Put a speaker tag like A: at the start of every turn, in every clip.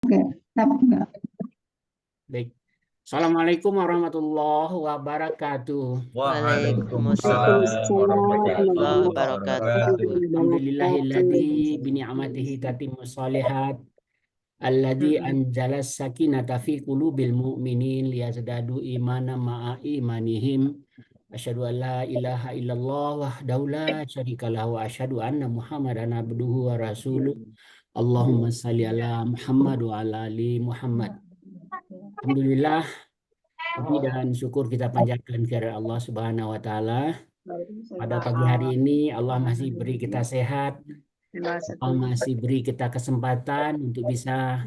A: Oke, dapat nggak?
B: Baik. Assalamualaikum warahmatullahi wabarakatuh.
C: Waalaikumsalam
A: Waalaikumsalam
C: warahmatullahi
A: warahmatullahi
C: wabarakatuh.
B: Alhamdulillahilladzi
A: wabarakatuh.
B: bi ni'matihi tatimmu shalihat. Alladzi anzala sakinata fi qulubil mu'minin liyazdadu imanan ma'a imanihim. Asyhadu an la ilaha illallah wahdahu la syarikalah wa asyhadu anna Muhammadan abduhu wa rasuluh. Allahumma shalli ala Muhammad wa ala ali Muhammad. Alhamdulillah, puji dan syukur kita panjatkan kepada Allah Subhanahu wa taala. Pada pagi hari ini Allah masih beri kita sehat, Allah masih beri kita kesempatan untuk bisa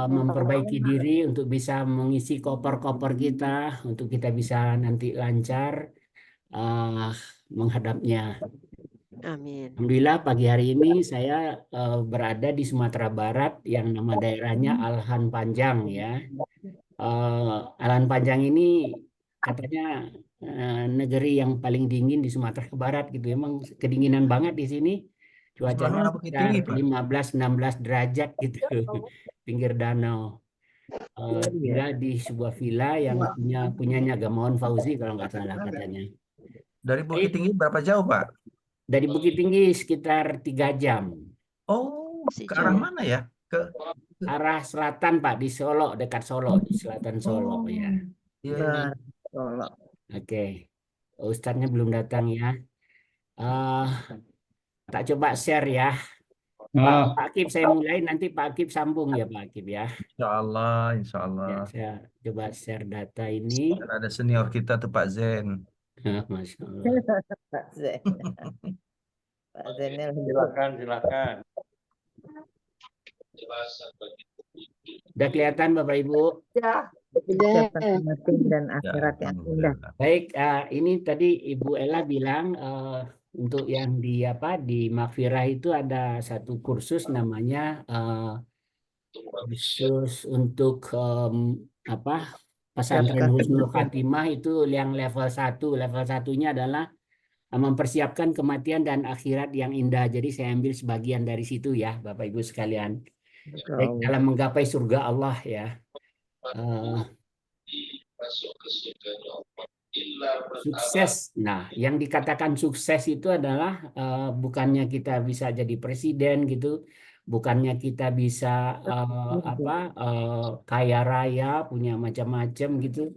B: memperbaiki diri, untuk bisa mengisi koper-koper kita, untuk kita bisa nanti lancar uh, menghadapnya.
C: Amin.
B: Alhamdulillah pagi hari ini saya berada di Sumatera Barat yang nama daerahnya Alhan Panjang ya. Alhan Panjang ini katanya negeri yang paling dingin di Sumatera Barat gitu. Emang kedinginan banget di sini.
D: Sebelah
B: Cuacanya
D: mana Bukit
B: sekitar
D: Tinggi, Pak?
B: 15-16 derajat gitu. Pinggir danau. Tinggal di sebuah villa yang punyanya Gamawan Fauzi kalau nggak salah katanya.
D: Dari Bukit Tinggi berapa jauh, Pak?
B: Dari Bukit Tinggi sekitar 3 jam.
D: Oh,
C: Si
D: ke arah
C: jauh.
D: mana ya? Ke
B: Arah selatan Pak, di Solo, dekat Solo, di selatan Solo ya.
D: iya,
B: Ya.
D: iya.
B: Oke. Ustadznya belum datang ya. eh Tak coba share ya. Pak Akib saya mulai, nanti Pak Akib sambung ya Pak Akib ya.
D: Insya Allah, Insya
B: Ya,
D: Allah.
B: saya coba share data ini.
D: Kan ada senior kita tuh Pak Zen.
B: Masya Allah.
E: Pak Zen. Pak Zenil.
F: Silakan.
B: Udah kelihatan Bapak Ibu?
E: Ucapan batin dan
D: Ya,
E: akhirat yang indah.
D: Alhamdulillah.
B: Baik, ini tadi Ibu Ella bilang untuk yang di di Makfirah itu ada satu kursus namanya kursus untuk apa pesantren
E: Siapkan
B: Husnul
E: kematian.
B: Khatimah itu yang level 1. Level satunya adalah mempersiapkan kematian dan akhirat yang indah. Jadi saya ambil sebagian dari situ ya, Bapak Ibu sekalian. Baik, dalam menggapai surga Allah ya. Eh, Sukses. Nah, yang dikatakan sukses itu adalah bukannya kita bisa jadi presiden gitu, bukannya kita bisa kaya raya, punya macam-macam gitu.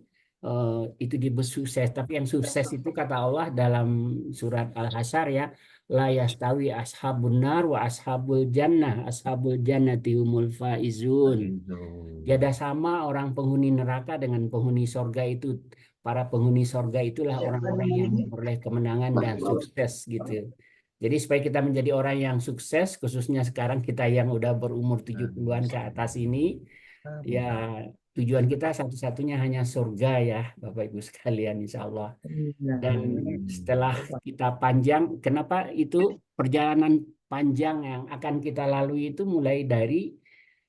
B: Eh, itu disebut sukses. Tapi yang sukses itu kata Allah dalam surat Al-Hasyr ya, la yastawi ashabun nar wa ashabul jannah, ashabul jannati humul faizun.
D: Gitu.
B: Tiada sama orang penghuni neraka dengan penghuni sorga itu. Para penghuni sorga itulah orang-orang yang memperoleh kemenangan dan sukses gitu. Jadi supaya kita menjadi orang yang sukses, khususnya sekarang kita yang udah berumur 70-an ke atas ini, ya tujuan kita satu-satunya hanya surga ya, Bapak Ibu sekalian, insya Allah. Dan setelah kita panjang, kenapa itu perjalanan panjang yang akan kita lalui itu mulai dari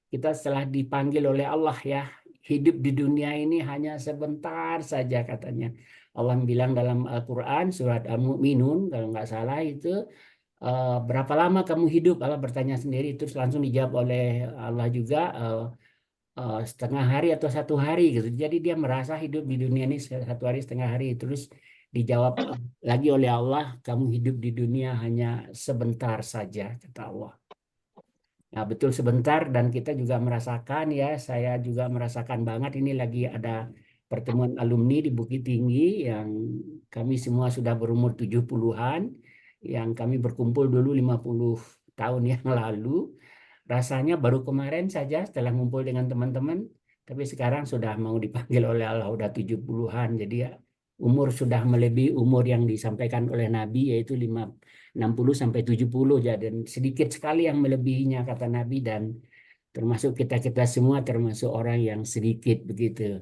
B: kita setelah dipanggil oleh Allah ya, hidup di dunia ini hanya sebentar saja katanya. Allah bilang dalam Al-Quran surat Al-Mu'minun kalau nggak salah itu berapa lama kamu hidup? Allah bertanya sendiri terus langsung dijawab oleh Allah juga setengah hari atau 1 hari gitu. Jadi dia merasa hidup di dunia ini 1 hari setengah hari terus dijawab lagi oleh Allah kamu hidup di dunia hanya sebentar saja kata Allah. Nah, betul sebentar dan kita juga merasakan ya, saya juga merasakan banget ini lagi ada pertemuan alumni di Bukit Tinggi yang kami semua sudah berumur 70-an, yang kami berkumpul dulu 50 tahun yang lalu. Rasanya baru kemarin saja setelah ngumpul dengan teman-teman, tapi sekarang sudah mau dipanggil oleh Allah udah 70-an. Jadi ya, umur sudah melebihi umur yang disampaikan oleh Nabi yaitu 60 sampai 70 ya, dan sedikit sekali yang melebihinya kata Nabi dan termasuk kita-kita semua termasuk orang yang sedikit begitu.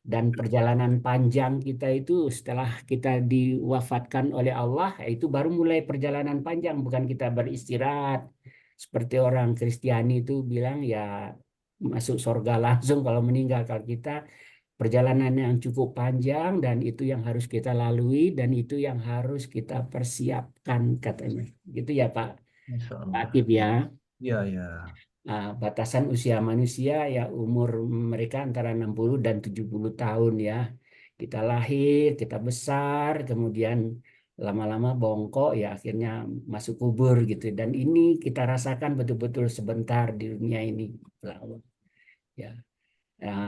B: Dan perjalanan panjang kita itu setelah kita diwafatkan oleh Allah itu baru mulai perjalanan panjang, bukan kita beristirahat seperti orang Kristiani itu bilang ya masuk surga langsung kalau meninggal. Kalau kita perjalanan yang cukup panjang dan itu yang harus kita lalui dan itu yang harus kita persiapkan katanya. Gitu ya Pak
D: Insya
B: Pak
D: Allah.
B: Akib ya.
D: Iya, ya.
B: batasan usia manusia ya umur mereka antara 60 dan 70 tahun ya. Kita lahir, kita besar, kemudian lama-lama bongkok ya akhirnya masuk kubur gitu. Dan ini kita rasakan betul-betul sebentar di dunia ini. Ya.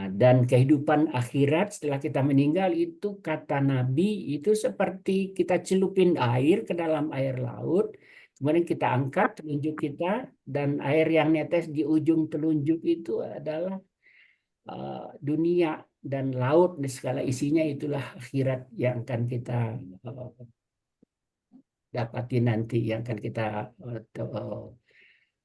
B: Dan kehidupan akhirat setelah kita meninggal itu kata Nabi itu seperti kita celupin air ke dalam air laut, kemudian kita angkat telunjuk kita dan air yang netes di ujung telunjuk itu adalah dunia dan laut dan segala isinya, itulah akhirat yang akan kita dapati nanti, yang akan kita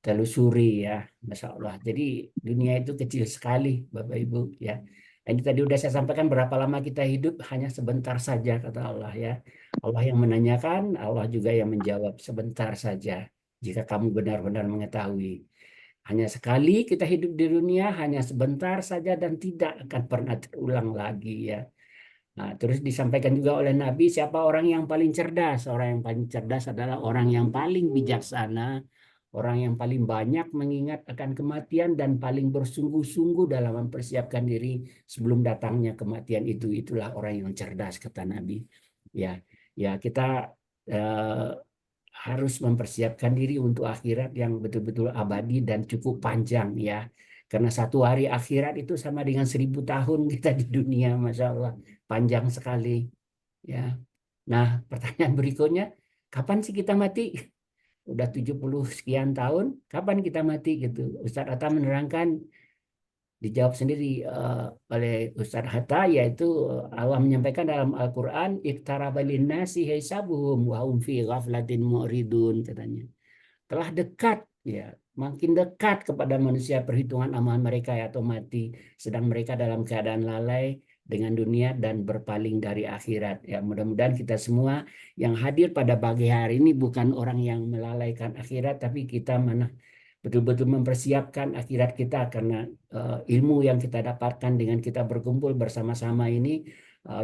B: telusuri ya, Masya Allah. Jadi dunia itu kecil sekali, Bapak Ibu ya. Ini tadi udah saya sampaikan berapa lama kita hidup, hanya sebentar saja kata Allah ya. Allah yang menanyakan, Allah juga yang menjawab, sebentar saja. Jika kamu benar-benar mengetahui. Hanya sekali kita hidup di dunia, hanya sebentar saja dan tidak akan pernah terulang lagi ya. Nah, terus disampaikan juga oleh Nabi, siapa orang yang paling cerdas? Orang yang paling cerdas adalah orang yang paling bijaksana, orang yang paling banyak mengingat akan kematian dan paling bersungguh-sungguh dalam mempersiapkan diri sebelum datangnya kematian itu. Itulah orang yang cerdas kata Nabi. Ya, ya kita harus mempersiapkan diri untuk akhirat yang betul-betul abadi dan cukup panjang ya. Karena satu hari akhirat itu sama dengan 1000 tahun kita di dunia, Masya Allah. Panjang sekali. Ya. Nah, pertanyaan berikutnya, kapan sih kita mati? Udah 70 sekian tahun, kapan kita mati gitu? Ustadz Atta menerangkan, dijawab sendiri oleh Ustadz Hatta, yaitu Allah menyampaikan dalam Al-Quran, iqtaraba linnasi hisabuhum wa hum fi ghaflatin mu'ridun, katanya. Telah dekat ya, makin dekat kepada manusia perhitungan amal mereka ya, atau mati, sedang mereka dalam keadaan lalai dengan dunia dan berpaling dari akhirat ya. Mudah-mudahan kita semua yang hadir pada pagi hari ini bukan orang yang melalaikan akhirat, tapi kita mana betul-betul mempersiapkan akhirat kita, karena ilmu yang kita dapatkan dengan kita berkumpul bersama-sama ini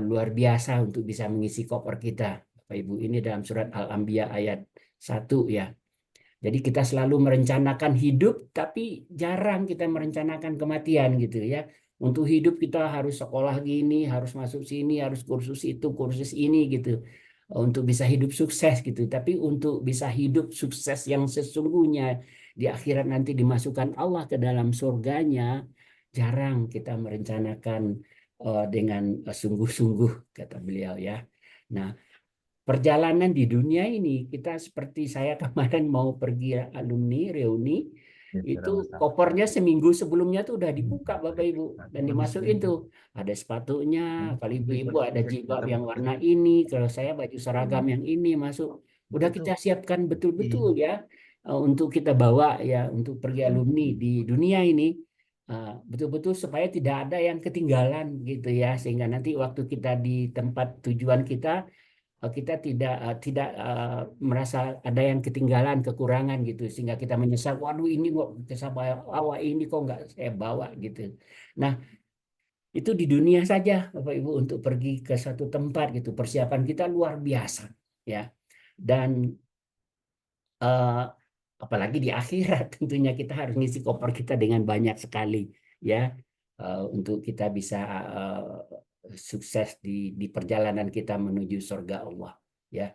B: luar biasa untuk bisa mengisi koper kita, Bapak Ibu. Ini dalam surat Al-Anbiya ayat 1 ya. Jadi kita selalu merencanakan hidup, tapi jarang kita merencanakan kematian gitu ya. Untuk hidup kita harus sekolah gini, harus masuk sini, harus kursus itu, kursus ini gitu. Untuk bisa hidup sukses gitu. Tapi untuk bisa hidup sukses yang sesungguhnya di akhirat nanti dimasukkan Allah ke dalam surganya, jarang kita merencanakan dengan sungguh-sungguh kata beliau ya. Nah, perjalanan di dunia ini kita seperti saya kemarin mau pergi alumni reuni, itu kopernya seminggu sebelumnya tuh udah dibuka Bapak Ibu dan dimasukin tuh, ada sepatunya, kalau ibu-ibu ada jilbab yang warna ini, kalau saya baju seragam yang ini masuk, udah kita siapkan betul-betul ya untuk kita bawa ya untuk pergi alumni di dunia ini, betul-betul supaya tidak ada yang ketinggalan gitu ya, sehingga nanti waktu kita di tempat tujuan kita tidak merasa ada yang ketinggalan, kekurangan gitu, sehingga kita menyesal, waduh ini kok awak ini kok nggak saya bawa gitu. Nah, itu di dunia saja Bapak Ibu, untuk pergi ke satu tempat gitu, persiapan kita luar biasa ya. Dan apalagi di akhirat tentunya kita harus ngisi koper kita dengan banyak sekali ya, untuk kita bisa sukses di perjalanan kita menuju surga Allah ya.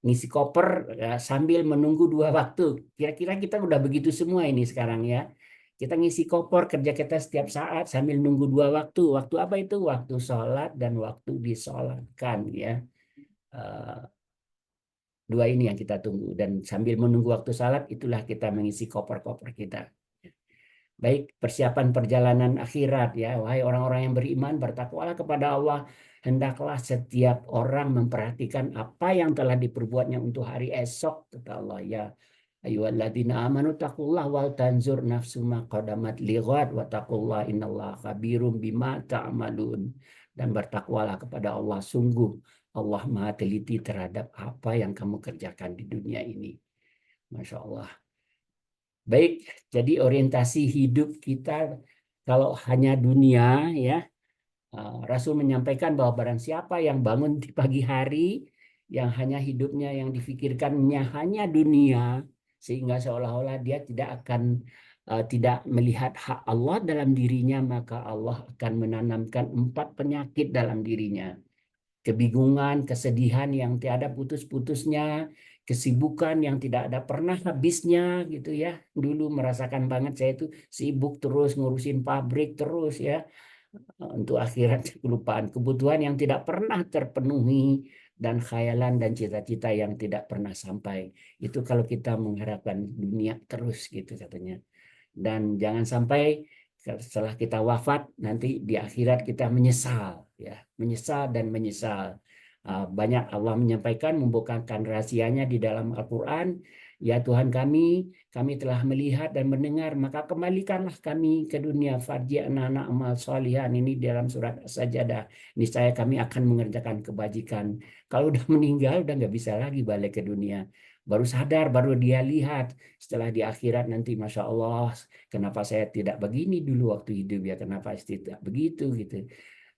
B: Ngisi koper sambil menunggu 2 waktu, kira-kira kita udah begitu semua ini sekarang ya. Kita ngisi koper kerja kita setiap saat sambil nunggu 2 waktu. Waktu apa itu? Waktu sholat dan waktu disolatkan ya. 2 ini yang kita tunggu, dan sambil menunggu waktu salat itulah kita mengisi koper-koper kita. Baik, persiapan perjalanan akhirat ya, wahai orang-orang yang beriman, bertakwalah kepada Allah, hendaklah setiap orang memperhatikan apa yang telah diperbuatnya untuk hari esok, kata Allah ya. Ayyuhalladzina amanu taqullaha wal tanzur nafsum ma qaddamat lighad wa taqullaha innallaha khabirum bima ta'malun. Dan bertakwalah kepada Allah, sungguh Allah Maha teliti terhadap apa yang kamu kerjakan di dunia ini. Masya Allah. Baik, jadi orientasi hidup kita kalau hanya dunia ya, Rasul menyampaikan bahwa barang siapa yang bangun di pagi hari, yang hanya hidupnya yang difikirkannya hanya dunia, sehingga seolah-olah dia tidak melihat hak Allah dalam dirinya, maka Allah akan menanamkan 4 penyakit dalam dirinya. Kebingungan, kesedihan yang tiada putus-putusnya, kesibukan yang tidak ada pernah habisnya gitu ya. Dulu merasakan banget saya itu sibuk terus ngurusin pabrik terus ya. Untuk akhirat kelupaan, kebutuhan yang tidak pernah terpenuhi, dan khayalan dan cita-cita yang tidak pernah sampai. Itu kalau kita mengharapkan dunia terus gitu katanya. Dan jangan sampai setelah kita wafat nanti di akhirat kita menyesal ya, menyesal dan menyesal. Banyak Allah menyampaikan, membukakan rahasianya di dalam Al-Qur'an. Ya Tuhan kami telah melihat dan mendengar, maka kembalikanlah kami ke dunia. Farji'na na'mal sholihan, ini dalam surat As-Sajdah. Niscaya kami akan mengerjakan kebajikan. Kalau udah meninggal udah nggak bisa lagi balik ke dunia. Baru sadar, baru dia lihat setelah di akhirat nanti, Masya Allah, kenapa saya tidak begini dulu waktu hidup ya, kenapa saya tidak begitu gitu.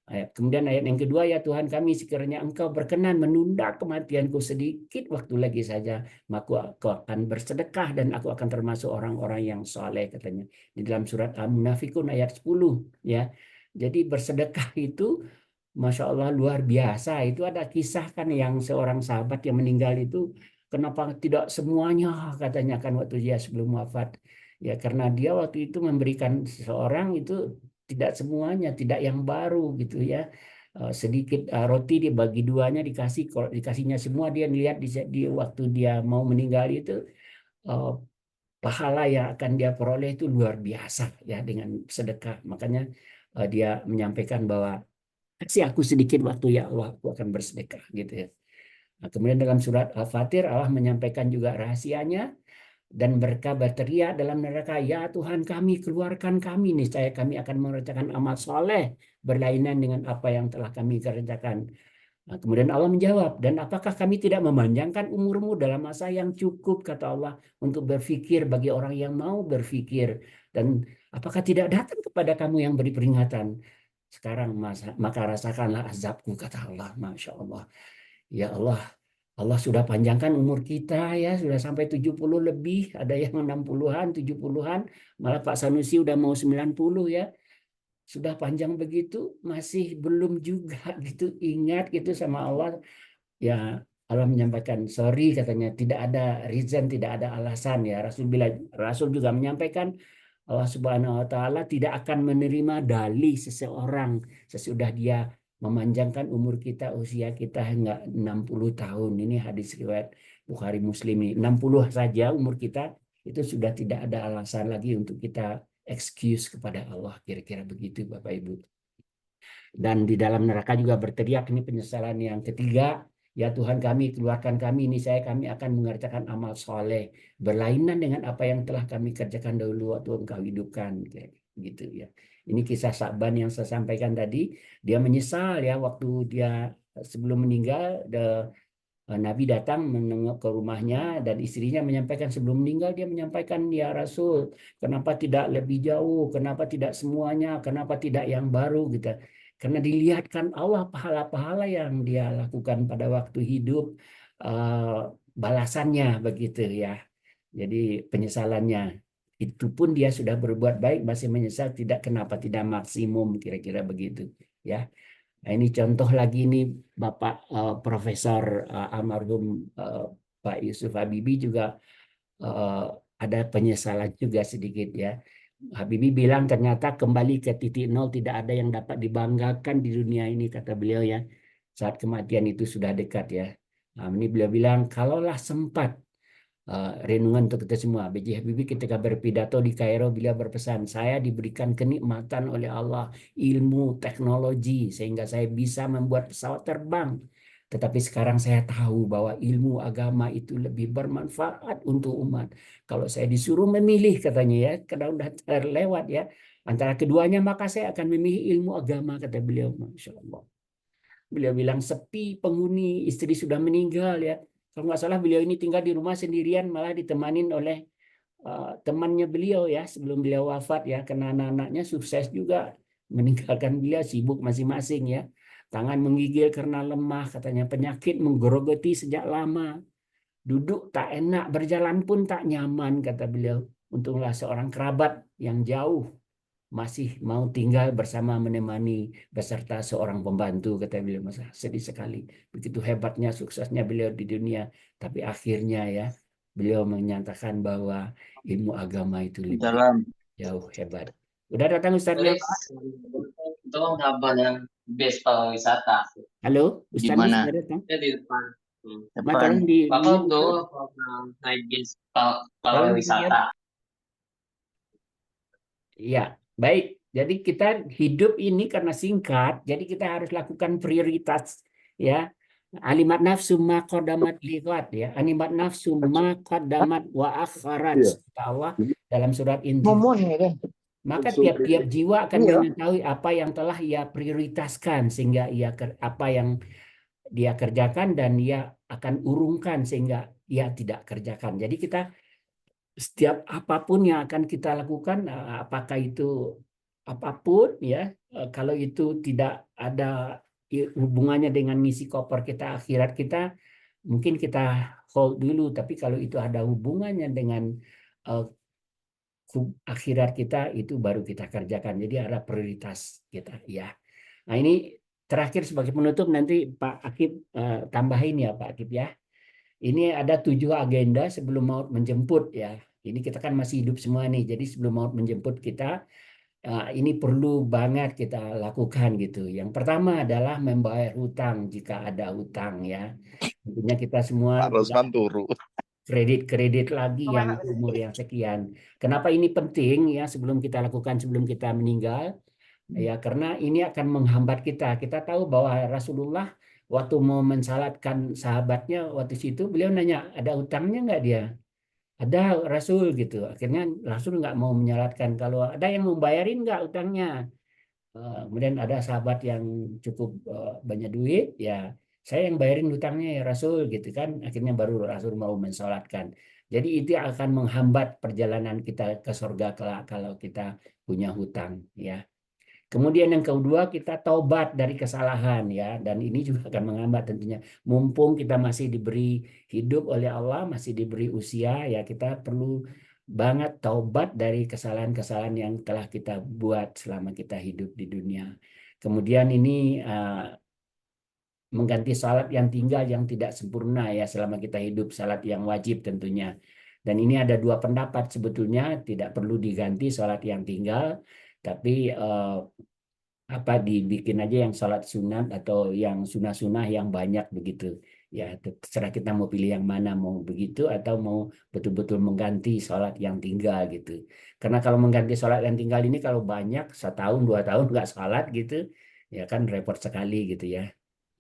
B: Kemudian ayat yang kedua, ya Tuhan kami, sekiranya Engkau berkenan menunda kematianku sedikit waktu lagi saja, maka aku akan bersedekah dan aku akan termasuk orang-orang yang soleh, katanya di dalam surat Al-Munafikun ayat 10 ya. Jadi bersedekah itu Masya Allah luar biasa. Itu ada kisah kan yang seorang sahabat yang meninggal itu, kenapa tidak semuanya katanya kan waktu dia sebelum wafat. Ya karena dia waktu itu memberikan seseorang itu tidak semuanya, tidak yang baru gitu ya. Sedikit roti dibagi duanya dikasih, kalau dikasihnya semua dia lihat di waktu dia mau meninggal itu eh, pahala yang akan dia peroleh itu luar biasa ya dengan sedekah. Makanya dia menyampaikan bahwa kasih aku sedikit waktu ya Allah, aku akan bersedekah gitu ya. Nah, kemudian dalam surat Al-Fatir Allah menyampaikan juga rahasianya, dan mereka berteriak dalam neraka, ya Tuhan kami, keluarkan kami, niscaya kami akan mengerjakan amal soleh berlainan dengan apa yang telah kami kerjakan. Nah, kemudian Allah menjawab, dan apakah kami tidak memanjangkan umurmu dalam masa yang cukup, kata Allah, untuk berpikir bagi orang yang mau berpikir, dan apakah tidak datang kepada kamu yang beri peringatan? Sekarang maka rasakanlah azabku, kata Allah. Masya Allah. Ya Allah, Allah sudah panjangkan umur kita ya, sudah sampai 70 lebih, ada yang 60-an, 70-an, malah Pak Sanusi udah mau 90 ya. Sudah panjang begitu, masih belum juga gitu ingat gitu sama Allah. Ya Allah menyampaikan, sorry katanya, tidak ada reason, tidak ada alasan ya. Rasul juga menyampaikan, Allah Subhanahu wa taala tidak akan menerima dalih seseorang sesudah dia memanjangkan umur kita, usia kita hingga 60 tahun. Ini hadis riwayat Bukhari Muslim ini. 60 saja umur kita itu sudah tidak ada alasan lagi untuk kita excuse kepada Allah, kira-kira begitu Bapak Ibu. Dan di dalam neraka juga berteriak, ini penyesalan yang ketiga, ya Tuhan kami, keluarkan kami, ini saya kami akan mengerjakan amal soleh berlainan dengan apa yang telah kami kerjakan dahulu waktu Engkau hidupkan, gitu ya. Ini kisah Sa'ban yang saya sampaikan tadi. Dia menyesal ya waktu dia sebelum meninggal, Nabi datang menengok ke rumahnya dan istrinya menyampaikan, sebelum meninggal dia menyampaikan, ya Rasul, kenapa tidak lebih jauh, kenapa tidak semuanya, kenapa tidak yang baru gitu. Karena dilihatkan Allah pahala-pahala yang dia lakukan pada waktu hidup, balasannya begitu ya. Jadi penyesalannya itu pun dia sudah berbuat baik masih menyesal, tidak, kenapa tidak maksimum, kira-kira begitu ya. Nah, ini contoh lagi nih Bapak Profesor almarhum Pak Yusuf Habibie juga ada penyesalan juga sedikit ya. Habibie bilang ternyata kembali ke titik nol tidak ada yang dapat dibanggakan di dunia ini, kata beliau ya. Saat kematian itu sudah dekat ya. Nah, ini beliau bilang, kalaulah sempat, renungan untuk kita semua. B.J. Habibie ketika berpidato di Kairo, beliau berpesan, saya diberikan kenikmatan oleh Allah, ilmu, teknologi, sehingga saya bisa membuat pesawat terbang. Tetapi sekarang saya tahu bahwa ilmu agama itu lebih bermanfaat untuk umat. Kalau saya disuruh memilih, katanya ya, karena udah terlewat ya, antara keduanya, maka saya akan memilih ilmu agama, kata beliau. Masya Allah. Beliau bilang sepi penghuni, istri sudah meninggal ya. Kalau nggak salah beliau ini tinggal di rumah sendirian, malah ditemanin oleh temannya beliau ya sebelum beliau wafat ya, karena anak-anaknya sukses juga meninggalkan beliau sibuk masing-masing ya. Tangan menggigil karena lemah, katanya penyakit menggerogoti sejak lama. duduk tak enak, berjalan pun tak nyaman, kata beliau. Untunglah seorang kerabat yang jauh masih mau tinggal bersama menemani beserta seorang pembantu, kata beliau. Masa sedih sekali. Begitu hebatnya, suksesnya beliau di dunia. Tapi akhirnya ya, beliau menyatakan bahwa ilmu agama itu lebih
A: Dalam
B: jauh hebat. Udah datang Ustadznya,
A: Terus
B: Pak?
A: itu kan haba yang base pariwisata
B: Halo,
A: di
B: Ustadznya
A: mana?
B: sudah datang?
A: Ya di depan.
B: Ma, tolong di
A: Bapak
B: mute,
A: tuh
B: Ustadz.
A: naik base
B: Tolong di mute.
A: pariwisata.
B: Ya, baik. Jadi kita hidup ini karena singkat, jadi kita harus lakukan prioritas, ya. Alimat nafsu ma qaddamat liqat, ya. Animat nafsu ma qaddamat wa akharat, kata Allah dalam surat Injil.
E: Momon ya kan?
B: Maka tiap-tiap jiwa akan
E: Iya.
B: mengetahui apa yang telah ia prioritaskan, sehingga apa yang dia kerjakan dan ia akan urungkan sehingga ia tidak kerjakan. Jadi kita setiap apapun yang akan kita lakukan, apakah itu apapun ya, kalau itu tidak ada hubungannya dengan misi koper kita, akhirat kita, mungkin kita hold dulu. Tapi kalau itu ada hubungannya dengan uh, akhirat kita, itu baru kita kerjakan. Jadi ada prioritas kita ya. Nah, ini terakhir sebagai penutup, nanti Pak Akib tambahin ya Pak Akib ya. Ini ada 7 agenda sebelum maut menjemput ya. Ini kita kan masih hidup semua nih. Jadi sebelum maut menjemput kita, ini perlu banget kita lakukan gitu. Yang pertama adalah membayar hutang jika ada hutang ya. Tentunya kita semua
F: Pak Rosman turu.
B: kredit lagi yang umur yang sekian. Kenapa ini penting ya sebelum kita lakukan, sebelum kita meninggal? Ya, karena ini akan menghambat kita. Kita tahu bahwa Rasulullah waktu mau mensalatkan sahabatnya waktu situ, beliau nanya, ada utangnya nggak dia? Ada Rasul gitu. Akhirnya Rasul nggak mau menyalatkan. Kalau ada yang membayarin nggak utangnya? Kemudian ada sahabat yang cukup banyak duit, ya saya yang bayarin hutangnya ya Rasul gitu kan. Akhirnya baru Rasul mau mensalatkan. Jadi itu akan menghambat perjalanan kita ke surga kalau kita punya hutang ya. Kemudian yang kedua, kita taubat dari kesalahan ya, dan ini juga akan menghambat tentunya. Mumpung kita masih diberi hidup oleh Allah, masih diberi usia ya, kita perlu banget taubat dari kesalahan-kesalahan yang telah kita buat selama kita hidup di dunia. Kemudian ini mengganti salat yang tinggal yang tidak sempurna ya selama kita hidup, salat yang wajib tentunya. Dan ini ada 2 pendapat sebetulnya, tidak perlu diganti salat yang tinggal, tapi dibikin aja yang salat sunat atau yang sunah-sunah yang banyak begitu ya. Terserah kita mau pilih yang mana, mau begitu atau mau betul-betul mengganti salat yang tinggal gitu. Karena kalau mengganti salat yang tinggal ini kalau banyak 1 tahun 2 tahun nggak salat gitu ya kan repot sekali gitu ya.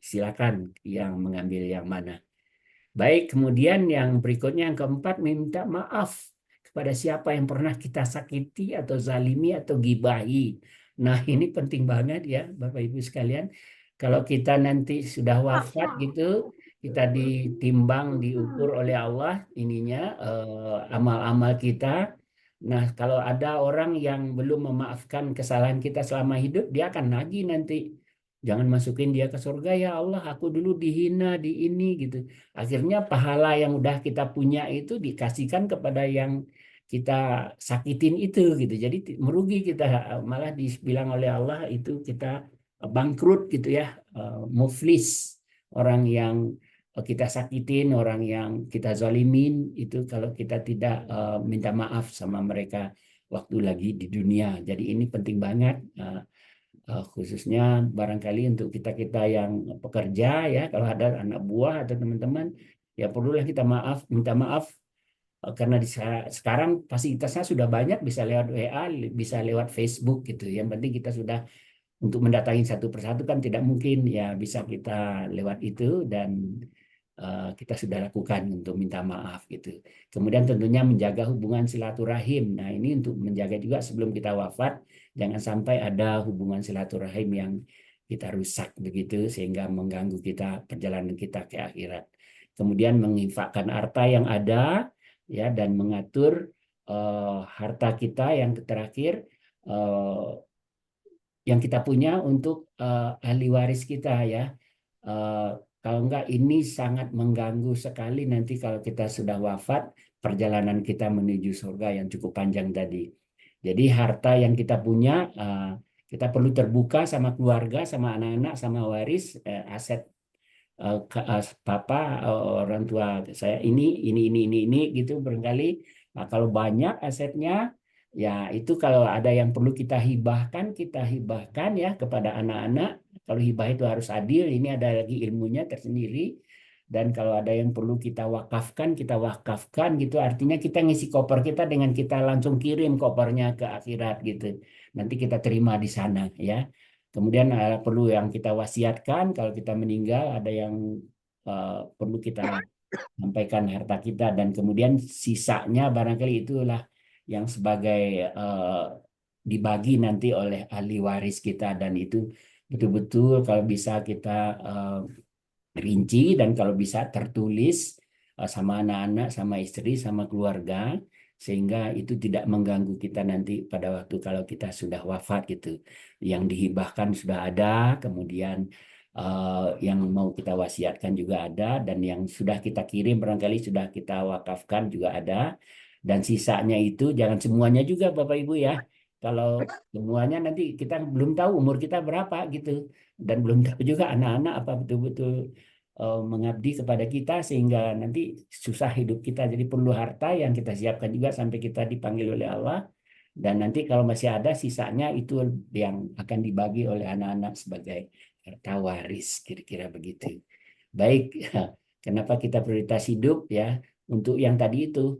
B: Silakan yang mengambil yang mana. Baik, kemudian yang berikutnya yang keempat, minta maaf kepada siapa yang pernah kita sakiti atau zalimi atau gibahi. Nah, ini penting banget ya, Bapak Ibu sekalian. Kalau kita nanti sudah wafat gitu, kita ditimbang, diukur oleh Allah ininya amal-amal kita. Nah, kalau ada orang yang belum memaafkan kesalahan kita selama hidup, dia akan nagih nanti. Jangan masukin dia ke surga ya Allah, aku dulu dihina, di ini gitu. Akhirnya pahala yang udah kita punya itu dikasihkan kepada yang kita sakitin itu gitu. Jadi merugi kita, malah dibilang oleh Allah itu kita bangkrut gitu ya, muflis, orang yang kita sakitin, orang yang kita zalimin itu kalau kita tidak minta maaf sama mereka waktu lagi di dunia. Jadi ini penting banget. Khususnya barangkali untuk kita-kita yang pekerja ya, kalau ada anak buah atau teman-teman ya perlulah kita minta maaf karena sekarang fasilitasnya sudah banyak, bisa lewat WA, bisa lewat Facebook gitu. Yang penting kita sudah untuk mendatangi satu persatu kan tidak mungkin ya, bisa kita lewat itu dan kita sudah lakukan untuk minta maaf gitu. Kemudian tentunya menjaga hubungan silaturahim. Nah, ini untuk menjaga juga sebelum kita wafat, jangan sampai ada hubungan silaturahim yang kita rusak begitu sehingga mengganggu kita perjalanan kita ke akhirat. Kemudian menginfakkan harta yang ada ya dan mengatur harta kita yang terakhir yang kita punya untuk ahli waris kita ya. Kalau enggak, ini sangat mengganggu sekali nanti kalau kita sudah wafat, perjalanan kita menuju surga yang cukup panjang tadi. Jadi harta yang kita punya, kita perlu terbuka sama keluarga, sama anak-anak, sama waris, aset papa, orang tua saya ini gitu barangkali. Nah, kalau banyak asetnya, ya itu kalau ada yang perlu kita hibahkan ya kepada anak-anak. Kalau hibah itu harus adil, ini ada lagi ilmunya tersendiri. Dan kalau ada yang perlu kita wakafkan gitu. Artinya kita ngisi koper kita dengan kita langsung kirim kopernya ke akhirat gitu. Nanti kita terima di sana ya. Kemudian perlu yang kita wasiatkan kalau kita meninggal, ada yang perlu kita sampaikan harta kita, dan kemudian sisanya barangkali itulah yang sebagai dibagi nanti oleh ahli waris kita, dan itu betul-betul kalau bisa kita rinci dan kalau bisa tertulis sama anak-anak, sama istri, sama keluarga, sehingga itu tidak mengganggu kita nanti pada waktu kalau kita sudah wafat gitu. Yang dihibahkan sudah ada, kemudian yang mau kita wasiatkan juga ada, dan yang sudah kita kirim barangkali sudah kita wakafkan juga ada. Dan sisanya itu jangan semuanya juga Bapak Ibu ya. Kalau semuanya nanti kita belum tahu umur kita berapa gitu, dan belum tahu juga anak-anak apa betul-betul mengabdi kepada kita sehingga nanti susah hidup kita. Jadi perlu harta yang kita siapkan juga sampai kita dipanggil oleh Allah. Dan nanti kalau masih ada sisanya itu yang akan dibagi oleh anak-anak sebagai harta waris, kira-kira begitu. Baik, kenapa kita prioritas hidup ya? Untuk yang tadi itu,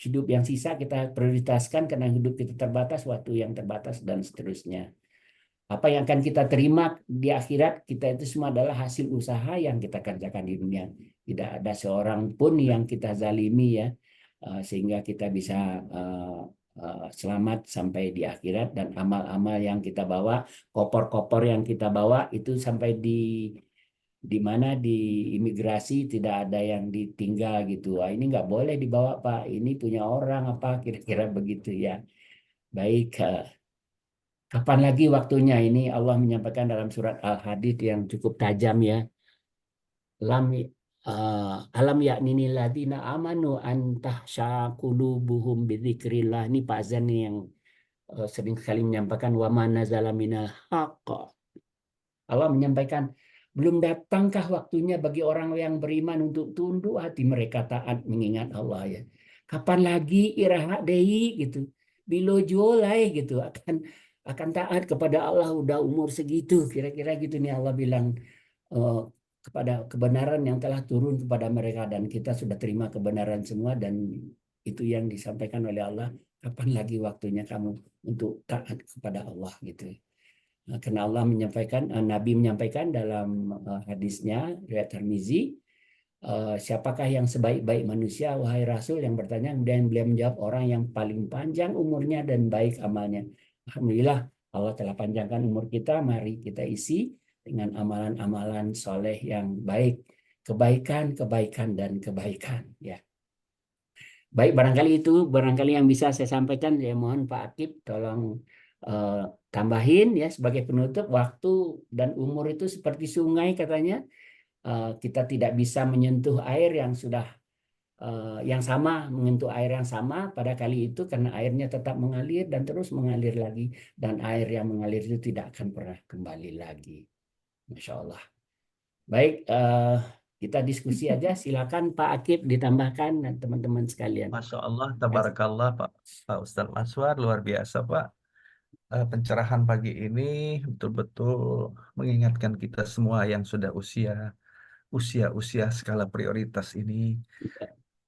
B: hidup yang sisa kita prioritaskan karena hidup kita terbatas, waktu yang terbatas, dan seterusnya. Apa yang akan kita terima di akhirat, kita itu semua adalah hasil usaha yang kita kerjakan di dunia. Tidak ada seorang pun yang kita zalimi ya, sehingga kita bisa selamat sampai di akhirat. Dan amal-amal yang kita bawa, koper-koper yang kita bawa itu sampai di mana di imigrasi tidak ada yang ditinggal gitu. Ini nggak boleh dibawa Pak, ini punya orang apa, kira-kira begitu ya. Baik. Kapan lagi waktunya? Ini Allah menyampaikan dalam surat Al-Hadid yang cukup tajam ya. Alam yaknini ladina amanu antahsya qulubuhum bidzikrillah. Ini Pak Zan nih yang sering sekali menyampaikan wa ma nazala minal haqq. Allah menyampaikan, belum datangkah waktunya bagi orang yang beriman untuk tunduk hati mereka taat mengingat Allah ya. Kapan lagi iraha deui gitu. Bilo jolai gitu akan taat kepada Allah udah umur segitu, kira-kira gitu nih Allah bilang kepada kebenaran yang telah turun kepada mereka, dan kita sudah terima kebenaran semua, dan itu yang disampaikan oleh Allah. Kapan lagi waktunya kamu untuk taat kepada Allah gitu. Karena Allah menyampaikan, Nabi menyampaikan dalam hadisnya riwayat Tirmizi, siapakah yang sebaik-baik manusia wahai Rasul, yang bertanya, dan beliau menjawab, orang yang paling panjang umurnya dan baik amalnya. Alhamdulillah Allah telah panjangkan umur kita, mari kita isi dengan amalan-amalan soleh yang baik, kebaikan dan kebaikan ya. Baik, barangkali yang bisa saya sampaikan. Ya mohon Pak Akib tolong tambahin ya sebagai penutup. Waktu dan umur itu seperti sungai katanya. Kita tidak bisa menyentuh air yang sudah yang sama, menyentuh air yang sama pada kali itu, karena airnya tetap mengalir dan terus mengalir lagi, dan air yang mengalir itu tidak akan pernah kembali lagi. Masya Allah. Baik, kita diskusi aja. Silakan Pak Akib ditambahkan dan teman-teman sekalian.
D: Masya Allah, tabarakallah Pak Ustadz Aswar, luar biasa Pak. Pencerahan pagi ini betul-betul mengingatkan kita semua yang sudah usia skala prioritas ini.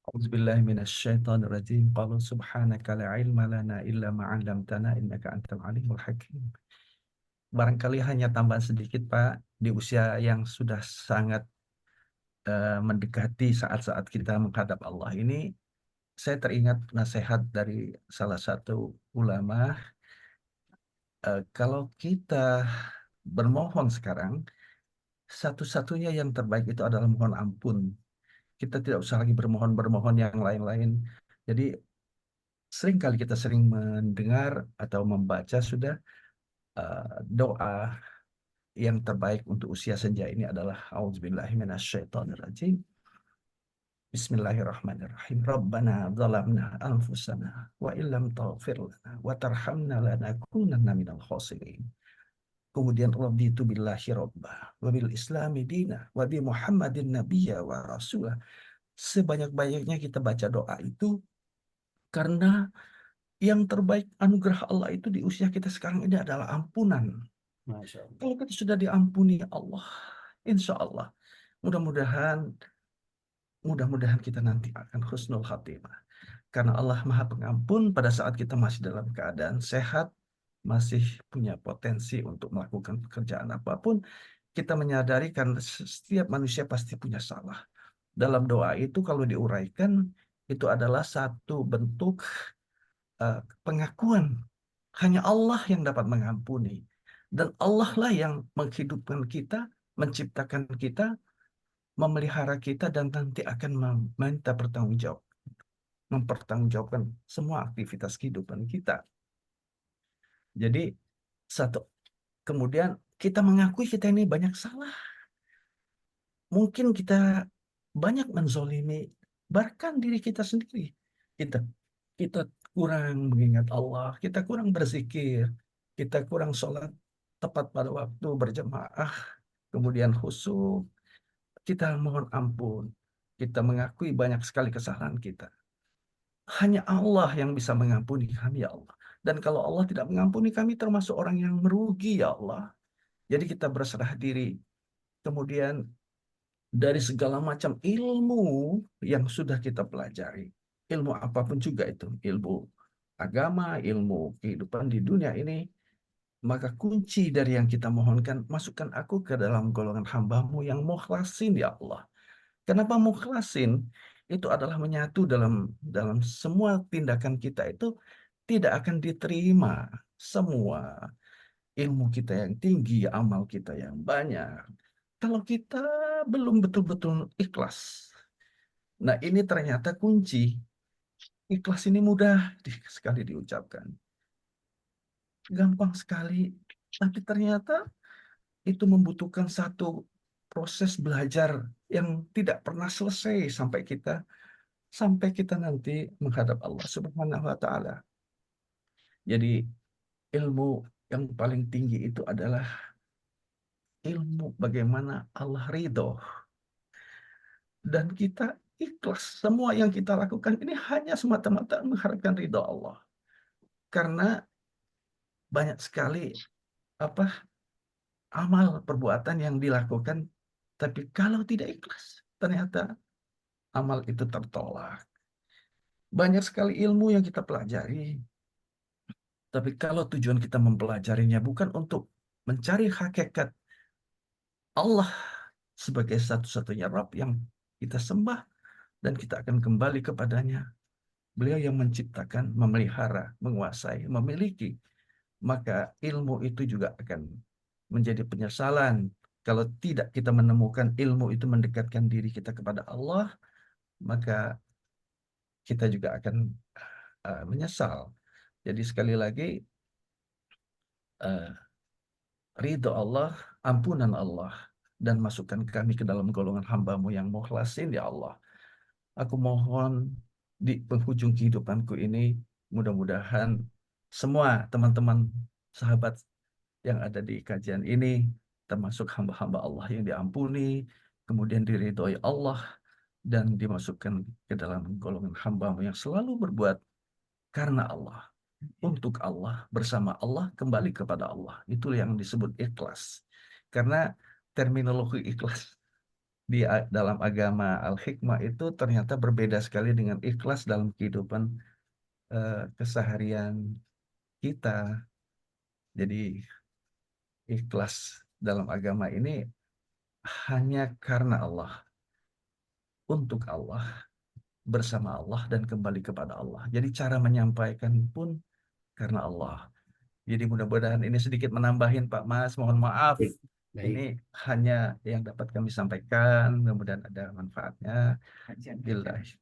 D: Auzubillahi minasyaitonirrajim. Qalu subhanaka la ilma lana illa ma 'allamtana innaka antal alimul hakim. Barangkali hanya tambahan sedikit Pak, di usia yang sudah sangat mendekati saat-saat kita menghadap Allah ini, saya teringat nasihat dari salah satu ulama, kalau kita bermohon sekarang, satu-satunya yang terbaik itu adalah mohon ampun. Kita tidak usah lagi bermohon yang lain-lain. Jadi seringkali kita sering mendengar atau membaca sudah doa yang terbaik untuk usia senja ini adalah auzubillahi minasyaitonirrajim. Bismillahirrahmanirrahim. Rabbana zalamna anfusana wa illam taghfir lana wa tarhamna lanakunanna minal khasirin. Kemudian raditu billahi robba wa bil islami dina wa bi Muhammadin nabiyya wa rasulah. Sebanyak-banyaknya kita baca doa itu karena yang terbaik anugerah Allah itu di usia kita sekarang ini adalah ampunan.
B: Masya Allah.
D: Kalau kita sudah diampuni Allah, insya Allah, mudah-mudahan kita nanti akan husnul khatimah. Karena Allah Maha Pengampun pada saat kita masih dalam keadaan sehat, masih punya potensi untuk melakukan pekerjaan apapun, kita menyadari karena setiap manusia pasti punya salah. Dalam doa itu kalau diuraikan, itu adalah satu bentuk pengakuan. Hanya Allah yang dapat mengampuni. Dan Allah lah yang menghidupkan kita, menciptakan kita, memelihara kita, dan nanti akan meminta mempertanggungjawabkan semua aktivitas kehidupan kita. Jadi kemudian kita mengakui kita ini banyak salah. Mungkin kita banyak menzolimi bahkan diri kita sendiri. Kita kurang mengingat Allah, kita kurang berzikir, kita kurang sholat tepat pada waktu berjamaah, kemudian khusyuk. Kita mohon ampun, kita mengakui banyak sekali kesalahan kita. Hanya Allah yang bisa mengampuni kami, ya Allah. Dan kalau Allah tidak mengampuni kami, termasuk orang yang merugi, ya Allah. Jadi kita berserah diri. Kemudian dari segala macam ilmu yang sudah kita pelajari, ilmu apapun juga itu, ilmu agama, ilmu kehidupan di dunia ini, maka kunci dari yang kita mohonkan, masukkan aku ke dalam golongan hamba-Mu yang mukhlasin, ya Allah. Kenapa mukhlasin? Itu adalah menyatu dalam semua tindakan kita itu tidak akan diterima semua ilmu kita yang tinggi, amal kita yang banyak, kalau kita belum betul-betul ikhlas. Nah, ini ternyata kunci. Ikhlas ini mudah sekali diucapkan. Gampang sekali. Tapi ternyata itu membutuhkan satu proses belajar yang tidak pernah selesai sampai kita nanti menghadap Allah Subhanahu wa Ta'ala. Jadi ilmu yang paling tinggi itu adalah ilmu bagaimana Allah ridho. Dan kita ikhlas. Semua yang kita lakukan ini hanya semata-mata mengharapkan ridho Allah. Karena banyak sekali amal perbuatan yang dilakukan, tapi kalau tidak ikhlas, ternyata amal itu tertolak. Banyak sekali ilmu yang kita pelajari, tapi kalau tujuan kita mempelajarinya bukan untuk mencari hakikat Allah sebagai satu-satunya Rabb yang kita sembah, dan kita akan kembali kepadanya. Beliau yang menciptakan, memelihara, menguasai, memiliki. Maka ilmu itu juga akan menjadi penyesalan. Kalau tidak kita menemukan ilmu itu mendekatkan diri kita kepada Allah, maka kita juga akan menyesal. Jadi sekali lagi, ridho Allah, ampunan Allah, dan masukkan kami ke dalam golongan hamba-Mu yang mukhlasin, ya Allah. Aku mohon di penghujung kehidupanku ini, mudah-mudahan semua teman-teman sahabat yang ada di kajian ini, termasuk hamba-hamba Allah yang diampuni, kemudian diridhoi Allah, dan dimasukkan ke dalam golongan hamba-Mu yang selalu berbuat karena Allah, untuk Allah, bersama Allah, kembali kepada Allah. Itu yang disebut ikhlas. Karena terminologi ikhlas di dalam agama Al-Hikmah itu ternyata berbeda sekali dengan ikhlas dalam kehidupan keseharian kita. Jadi ikhlas dalam agama ini hanya karena Allah, untuk Allah, bersama Allah, dan kembali kepada Allah. Jadi cara menyampaikan pun karena Allah. Jadi mudah-mudahan ini sedikit menambahin, Pak Mas, mohon maaf.
B: Baik.
D: Ini hanya yang dapat kami sampaikan, mudah-mudahan ada manfaatnya. Billahi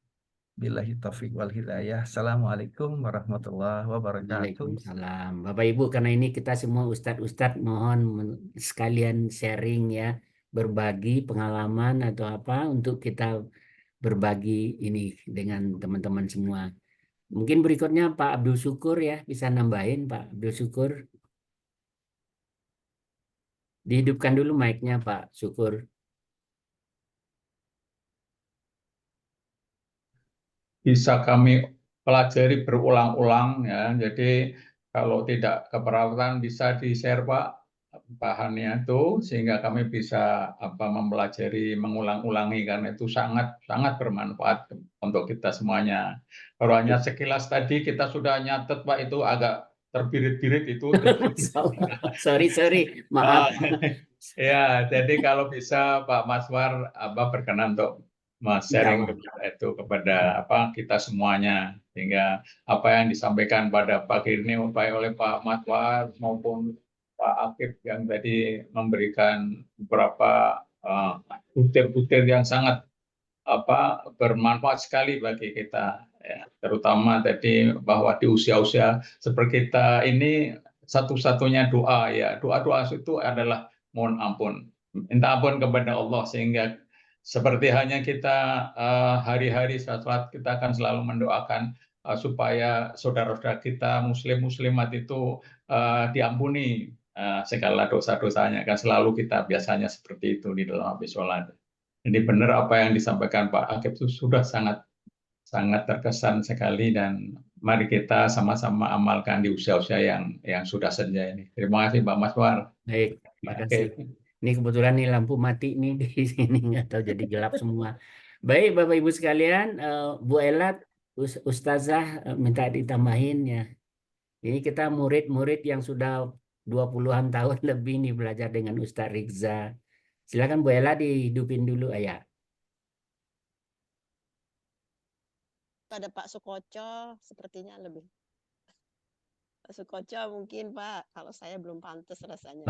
D: Billahi taufiq wal hidayah. Assalamualaikum warahmatullahi wabarakatuh.
B: Waalaikumsalam. Bapak Ibu, karena ini kita semua ustadz-ustadz mohon sekalian sharing ya, berbagi pengalaman atau apa untuk kita berbagi ini dengan teman-teman semua. Mungkin berikutnya Pak Abdul Syukur ya, bisa nambahin Pak Abdul Syukur. Dihidupkan dulu mic-nya Pak Syukur.
F: Bisa kami pelajari berulang-ulang ya. Jadi kalau tidak keperawatan bisa di-share Pak bahannya itu sehingga kami bisa mempelajari mengulang-ulangi karena itu sangat sangat bermanfaat untuk kita semuanya. Kalau hanya sekilas tadi kita sudah nyatet Pak itu agak terbirit-birit itu.
B: Sorry, maaf.
F: Ya, jadi kalau bisa Pak Maswar berkenan untuk sharing itu kepada kita semuanya sehingga apa yang disampaikan pada pagi ini baik oleh Pak Maswar maupun Pak Akif yang tadi memberikan beberapa butir-butir yang sangat bermanfaat sekali bagi kita ya, terutama tadi bahwa di usia-usia seperti kita ini satu-satunya doa ya, doa-doa itu adalah mohon ampun, minta ampun kepada Allah sehingga seperti hanya kita hari-hari saat kita akan selalu mendoakan supaya saudara-saudara kita muslim-muslimat itu diampuni segala dosa-dosanya, kan selalu kita biasanya seperti itu di dalam habis sholat. Jadi benar apa yang disampaikan Pak Akif itu sudah sangat sangat terkesan sekali dan mari kita sama-sama amalkan di usia-usia yang sudah senja ini. Terima kasih Pak Maswar.
B: Baik, terima kasih. Ini kebetulan nih lampu mati nih di sini, nggak tahu jadi gelap semua. Baik Bapak Ibu sekalian, Bu Elat, Ustazah minta ditambahin ya. Ini kita murid-murid yang sudah 20-an tahun lebih nih belajar dengan Ustaz Rizza. Silakan Bu Ella dihidupin dulu ayah.
C: Pada Pak Sukoco sepertinya lebih. Pak Sukoco mungkin Pak, kalau saya belum pantas rasanya.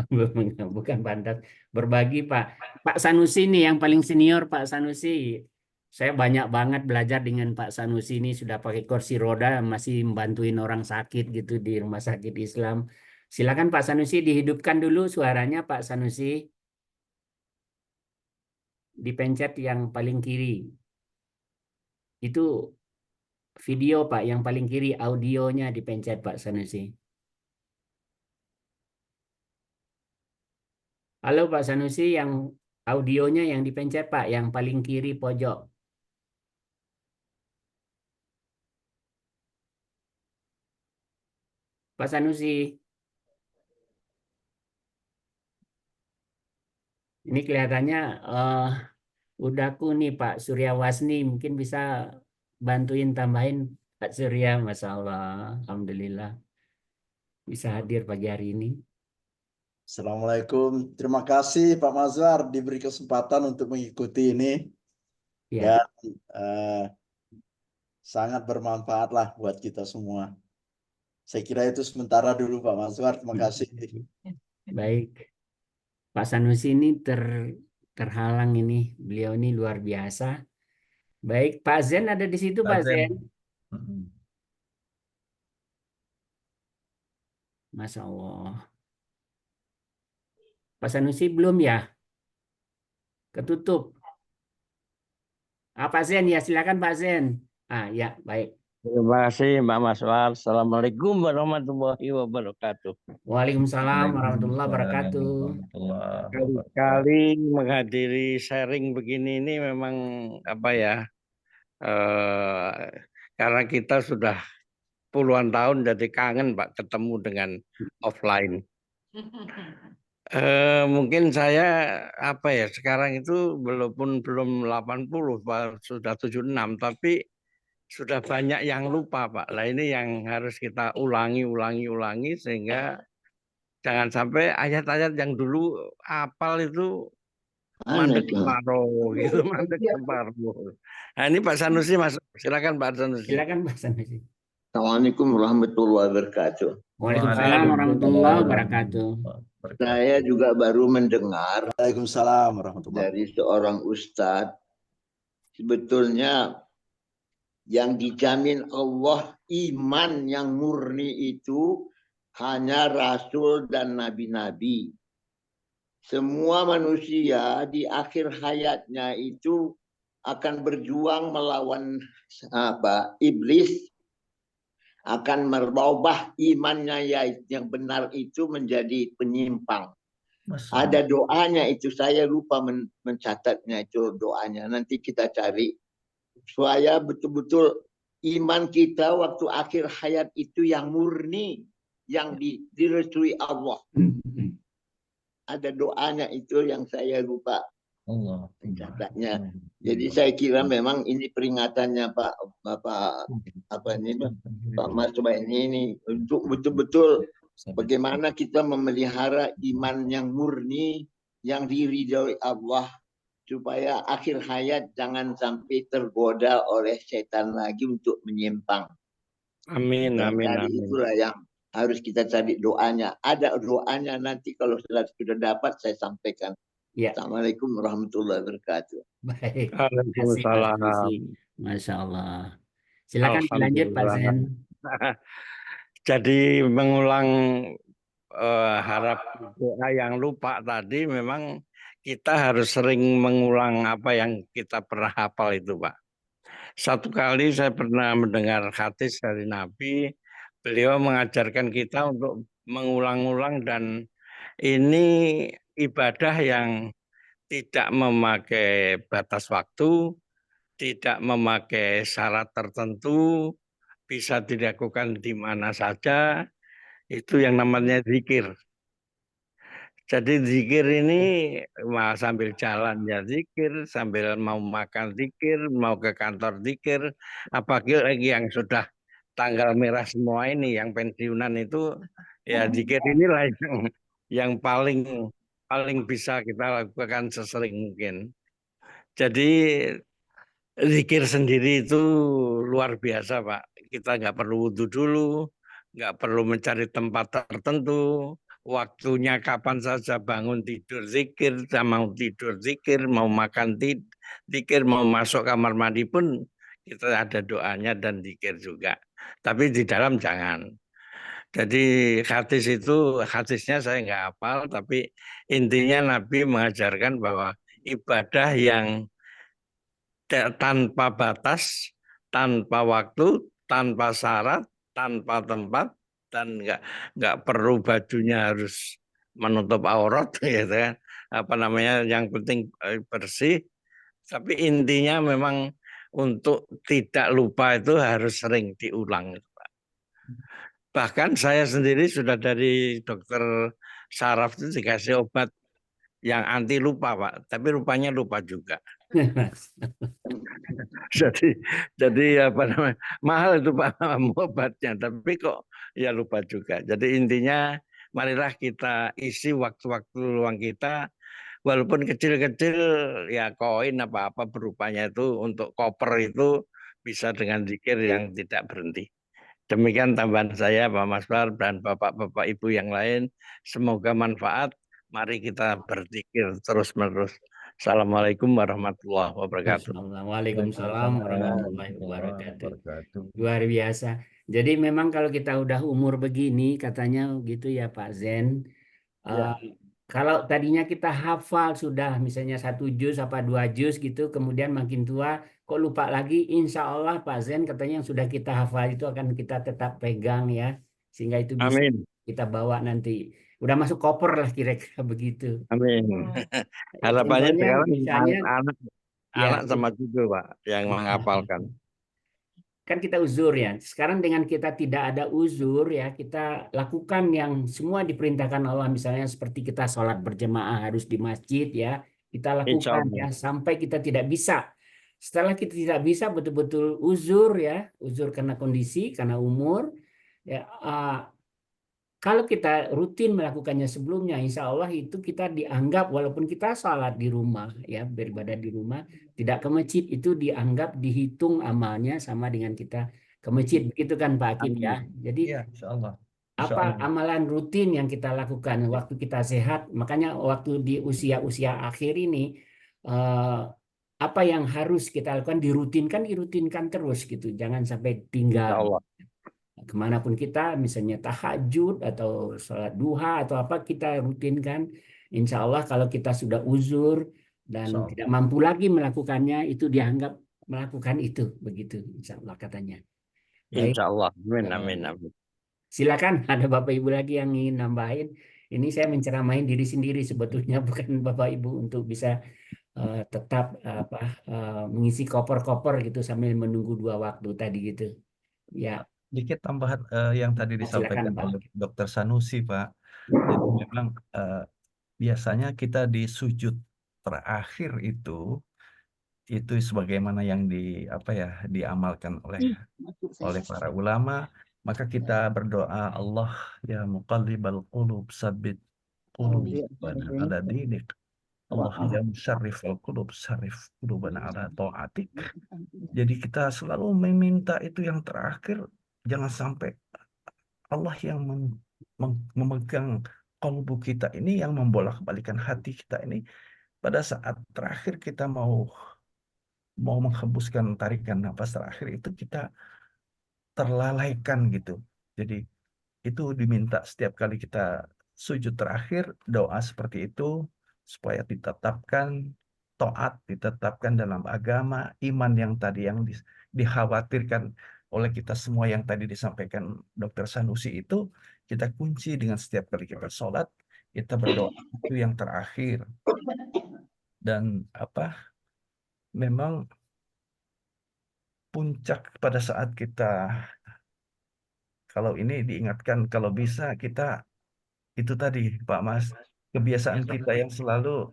B: Bukan pantas. Berbagi Pak. Pak Sanusi nih yang paling senior Pak Sanusi. Saya banyak banget belajar dengan Pak Sanusi ini, sudah pakai kursi roda masih membantuin orang sakit gitu di rumah sakit Islam. Silakan Pak Sanusi dihidupkan dulu suaranya Pak Sanusi. Dipencet yang paling kiri. Itu video Pak, yang paling kiri audionya dipencet Pak Sanusi. Halo Pak Sanusi, yang audionya yang dipencet Pak, yang paling kiri pojok. Pak Sanusi. Ini kelihatannya udahku nih Pak Surya Wasni, mungkin bisa bantuin tambahin Pak Surya, Masya Allah, Alhamdulillah bisa hadir pagi hari ini.
G: Assalamualaikum, terima kasih Pak Mazhar diberi kesempatan untuk mengikuti ini
B: Ya.
G: dan sangat bermanfaat lah buat kita semua. Saya kira itu sementara dulu Pak Mazhar, terima kasih.
B: Baik. Pak Sanusi ini terhalang ini, beliau ini luar biasa. Baik, Pak Zen ada di situ Pak Zen. Masya Allah. Pak Sanusi belum ya? Ketutup. Pak Zen ya, silakan Pak Zen. Ya, baik.
H: Terima kasih Mbak Maswar. Assalamualaikum warahmatullahi wabarakatuh.
B: Waalaikumsalam warahmatullahi wabarakatuh.
H: Kali-kali menghadiri sharing begini ini memang karena kita sudah puluhan tahun jadi kangen Pak ketemu dengan offline. Mungkin saya sekarang itu belum 80 Pak, sudah 76 tapi sudah banyak yang lupa Pak. Nah ini yang harus kita ulangi sehingga jangan sampai ayat-ayat yang dulu hafal itu mandek separuh gitu, mandek separuh. Nah ini Pak Sanusi masuk. Silakan Pak Sanusi.
B: Silakan Pak Sanusi.
I: Assalamualaikum warahmatullahi wabarakatuh.
B: Waalaikumsalam warahmatullahi wabarakatuh.
I: Saya juga baru mendengar
G: Waalaikumsalam warahmatullahi
I: dari seorang ustadz. Sebetulnya yang dijamin Allah iman yang murni itu hanya Rasul dan Nabi-Nabi. Semua manusia di akhir hayatnya itu akan berjuang melawan iblis, akan merubah imannya yang benar itu menjadi penyimpang. Ada doanya itu, saya lupa mencatatnya itu doanya. Nanti kita cari supaya betul-betul iman kita waktu akhir hayat itu yang murni, yang direstui Allah. Ada doanya itu yang saya lupa mencatatnya. Jadi saya kira memang ini peringatannya Pak Mas ini untuk betul-betul bagaimana kita memelihara iman yang murni, yang diridhoi Allah, supaya akhir hayat jangan sampai tergoda oleh setan lagi untuk menyimpang.
H: Amin, amin,
I: Jadi
H: amin.
I: itulah yang harus kita cari doanya. Ada doanya, nanti kalau sudah dapat saya sampaikan.
B: Ya.
I: Assalamualaikum warahmatullahi wabarakatuh.
B: Baik. Terima kasih Pak
H: Waalaikumsalam.
B: Susi. Masya Allah. Silakan dilanjut Pak Zen.
H: Jadi mengulang harap doa yang lupa tadi, memang kita harus sering mengulang apa yang kita pernah hafal itu, Pak. Satu kali saya pernah mendengar hadis dari Nabi, beliau mengajarkan kita untuk mengulang-ulang, dan ini ibadah yang tidak memakai batas waktu, tidak memakai syarat tertentu, bisa dilakukan di mana saja. Itu yang namanya zikir. Jadi zikir ini sambil jalan ya zikir, sambil mau makan zikir, mau ke kantor zikir, apalagi yang sudah tanggal merah semua ini, yang pensiunan itu, ya zikir inilah yang paling bisa kita lakukan sesering mungkin. Jadi zikir sendiri itu luar biasa, Pak. Kita nggak perlu wudhu dulu, nggak perlu mencari tempat tertentu. Waktunya kapan saja, bangun tidur zikir, mau tidur zikir, mau makan zikir, mau masuk kamar mandi pun kita ada doanya dan zikir juga. Tapi di dalam jangan. Jadi hadisnya saya nggak hafal, tapi intinya Nabi mengajarkan bahwa ibadah yang tanpa batas, tanpa waktu, tanpa syarat, tanpa tempat, dan nggak perlu bajunya harus menutup aurat, gitu kan. Apa namanya, yang penting bersih. Tapi intinya memang untuk tidak lupa itu harus sering diulang, Pak. Bahkan saya sendiri sudah dari dokter saraf itu dikasih obat yang anti lupa, Pak. Tapi rupanya lupa juga. jadi apa namanya, mahal itu Pak obatnya, tapi kok ya lupa juga. Jadi intinya marilah kita isi waktu-waktu luang kita, walaupun kecil-kecil, ya koin apa-apa berupanya itu untuk koper itu bisa dengan zikir yang tidak berhenti. Demikian tambahan saya Pak Maswar dan Bapak-bapak Ibu yang lain, semoga manfaat. Mari kita berzikir terus-menerus. Assalamualaikum warahmatullahi wabarakatuh.
B: Waalaikumsalam warahmatullahi wabarakatuh. Luar biasa. Jadi memang kalau kita udah umur begini, katanya gitu ya Pak Zen. Kalau tadinya kita hafal sudah misalnya 1 juz apa 2 juz gitu, kemudian makin tua kok lupa lagi, insya Allah Pak Zen katanya yang sudah kita hafal itu akan kita tetap pegang ya, sehingga itu bisa
H: Amin.
B: kita bawa nanti. Udah masuk koper lah kira-kira begitu.
H: Amin. Harapannya
B: Contohnya
H: sekarang
B: misalnya
H: anak sama cucu Pak yang menghafalkan.
B: Kan kita uzur ya. Sekarang dengan kita tidak ada uzur ya, kita lakukan yang semua diperintahkan Allah, misalnya seperti kita sholat berjamaah harus di masjid ya, kita lakukan ya sampai kita tidak bisa. Setelah kita tidak bisa betul-betul uzur ya, uzur karena kondisi, karena umur ya. Kalau kita rutin melakukannya sebelumnya, insya Allah itu kita dianggap, walaupun kita sholat di rumah, ya beribadah di rumah, tidak ke masjid, itu dianggap dihitung amalnya sama dengan kita ke masjid, begitu kan Pak Akib ya. Jadi
D: ya, insya Allah.
B: apa amalan rutin yang kita lakukan waktu kita sehat, makanya waktu di usia-usia akhir ini apa yang harus kita lakukan dirutinkan terus gitu. Jangan sampai
H: Insya
B: tinggal.
H: Allah.
B: Kemanapun kita, misalnya tahajud atau sholat duha atau apa, kita rutinkan. Insya Allah kalau kita sudah uzur dan
D: Insya Allah.
B: tidak mampu lagi melakukannya, itu dianggap melakukan itu, begitu Insya Allah katanya. Baik,
H: Insya Allah. Amin, amin, amin.
B: silakan ada Bapak Ibu lagi yang ingin nambahin. Ini saya menceramahin diri sendiri sebetulnya, bukan Bapak Ibu, untuk bisa tetap mengisi koper-koper gitu sambil menunggu 2 waktu tadi gitu. Ya,
D: Dikit tambahan yang tadi disampaikan
B: silakan Pak.
D: oleh Dr. Sanusi, Pak. Jadi memang biasanya kita di sujud terakhir itu sebagaimana yang diamalkan oleh para ulama, maka kita berdoa, Allah ya muqallibal qulub sabbit qulubana ala dinik. Allah ya musarrifal qulub sarrif qulubana ala ta'atik. Jadi kita selalu meminta itu yang terakhir, jangan sampai Allah yang memegang kalbu kita ini, yang membolak-balikan hati kita ini pada saat terakhir kita mau menghembuskan tarikan nafas terakhir itu kita terlalaikan gitu. Jadi itu diminta setiap kali kita sujud terakhir, doa seperti itu supaya ditetapkan taat, ditetapkan dalam agama, iman yang tadi yang dikhawatirkan oleh kita semua yang tadi disampaikan Dr. Sanusi itu, kita kunci dengan setiap kali kita sholat, kita berdoa itu yang terakhir. Dan memang puncak pada saat kita, kalau ini diingatkan, kalau bisa kita itu tadi Pak Mas, kebiasaan kita yang selalu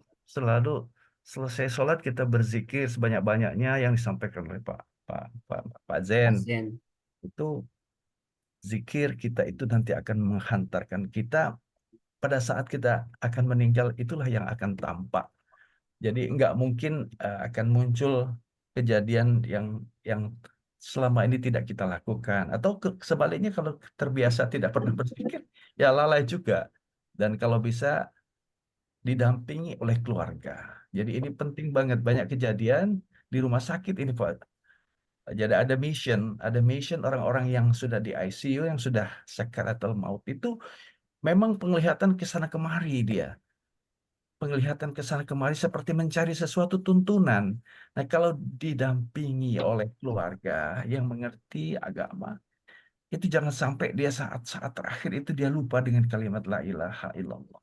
D: selesai sholat kita berzikir sebanyak-banyaknya yang disampaikan oleh Pak Zen. Itu zikir kita itu nanti akan menghantarkan kita pada saat kita akan meninggal, itulah yang akan tampak. Jadi nggak mungkin akan muncul kejadian yang selama ini tidak kita lakukan. Atau sebaliknya kalau terbiasa tidak pernah berzikir, ya lalai juga. Dan kalau bisa didampingi oleh keluarga. Jadi ini penting banget, banyak kejadian di rumah sakit ini Pak. Jadi ada mission orang-orang yang sudah di ICU, yang sudah sakaratul maut itu memang penglihatan ke sana kemari dia. Penglihatan ke sana kemari seperti mencari sesuatu tuntunan. Nah, kalau didampingi oleh keluarga yang mengerti agama, itu jangan sampai dia saat-saat terakhir itu dia lupa dengan kalimat la ilaha illallah.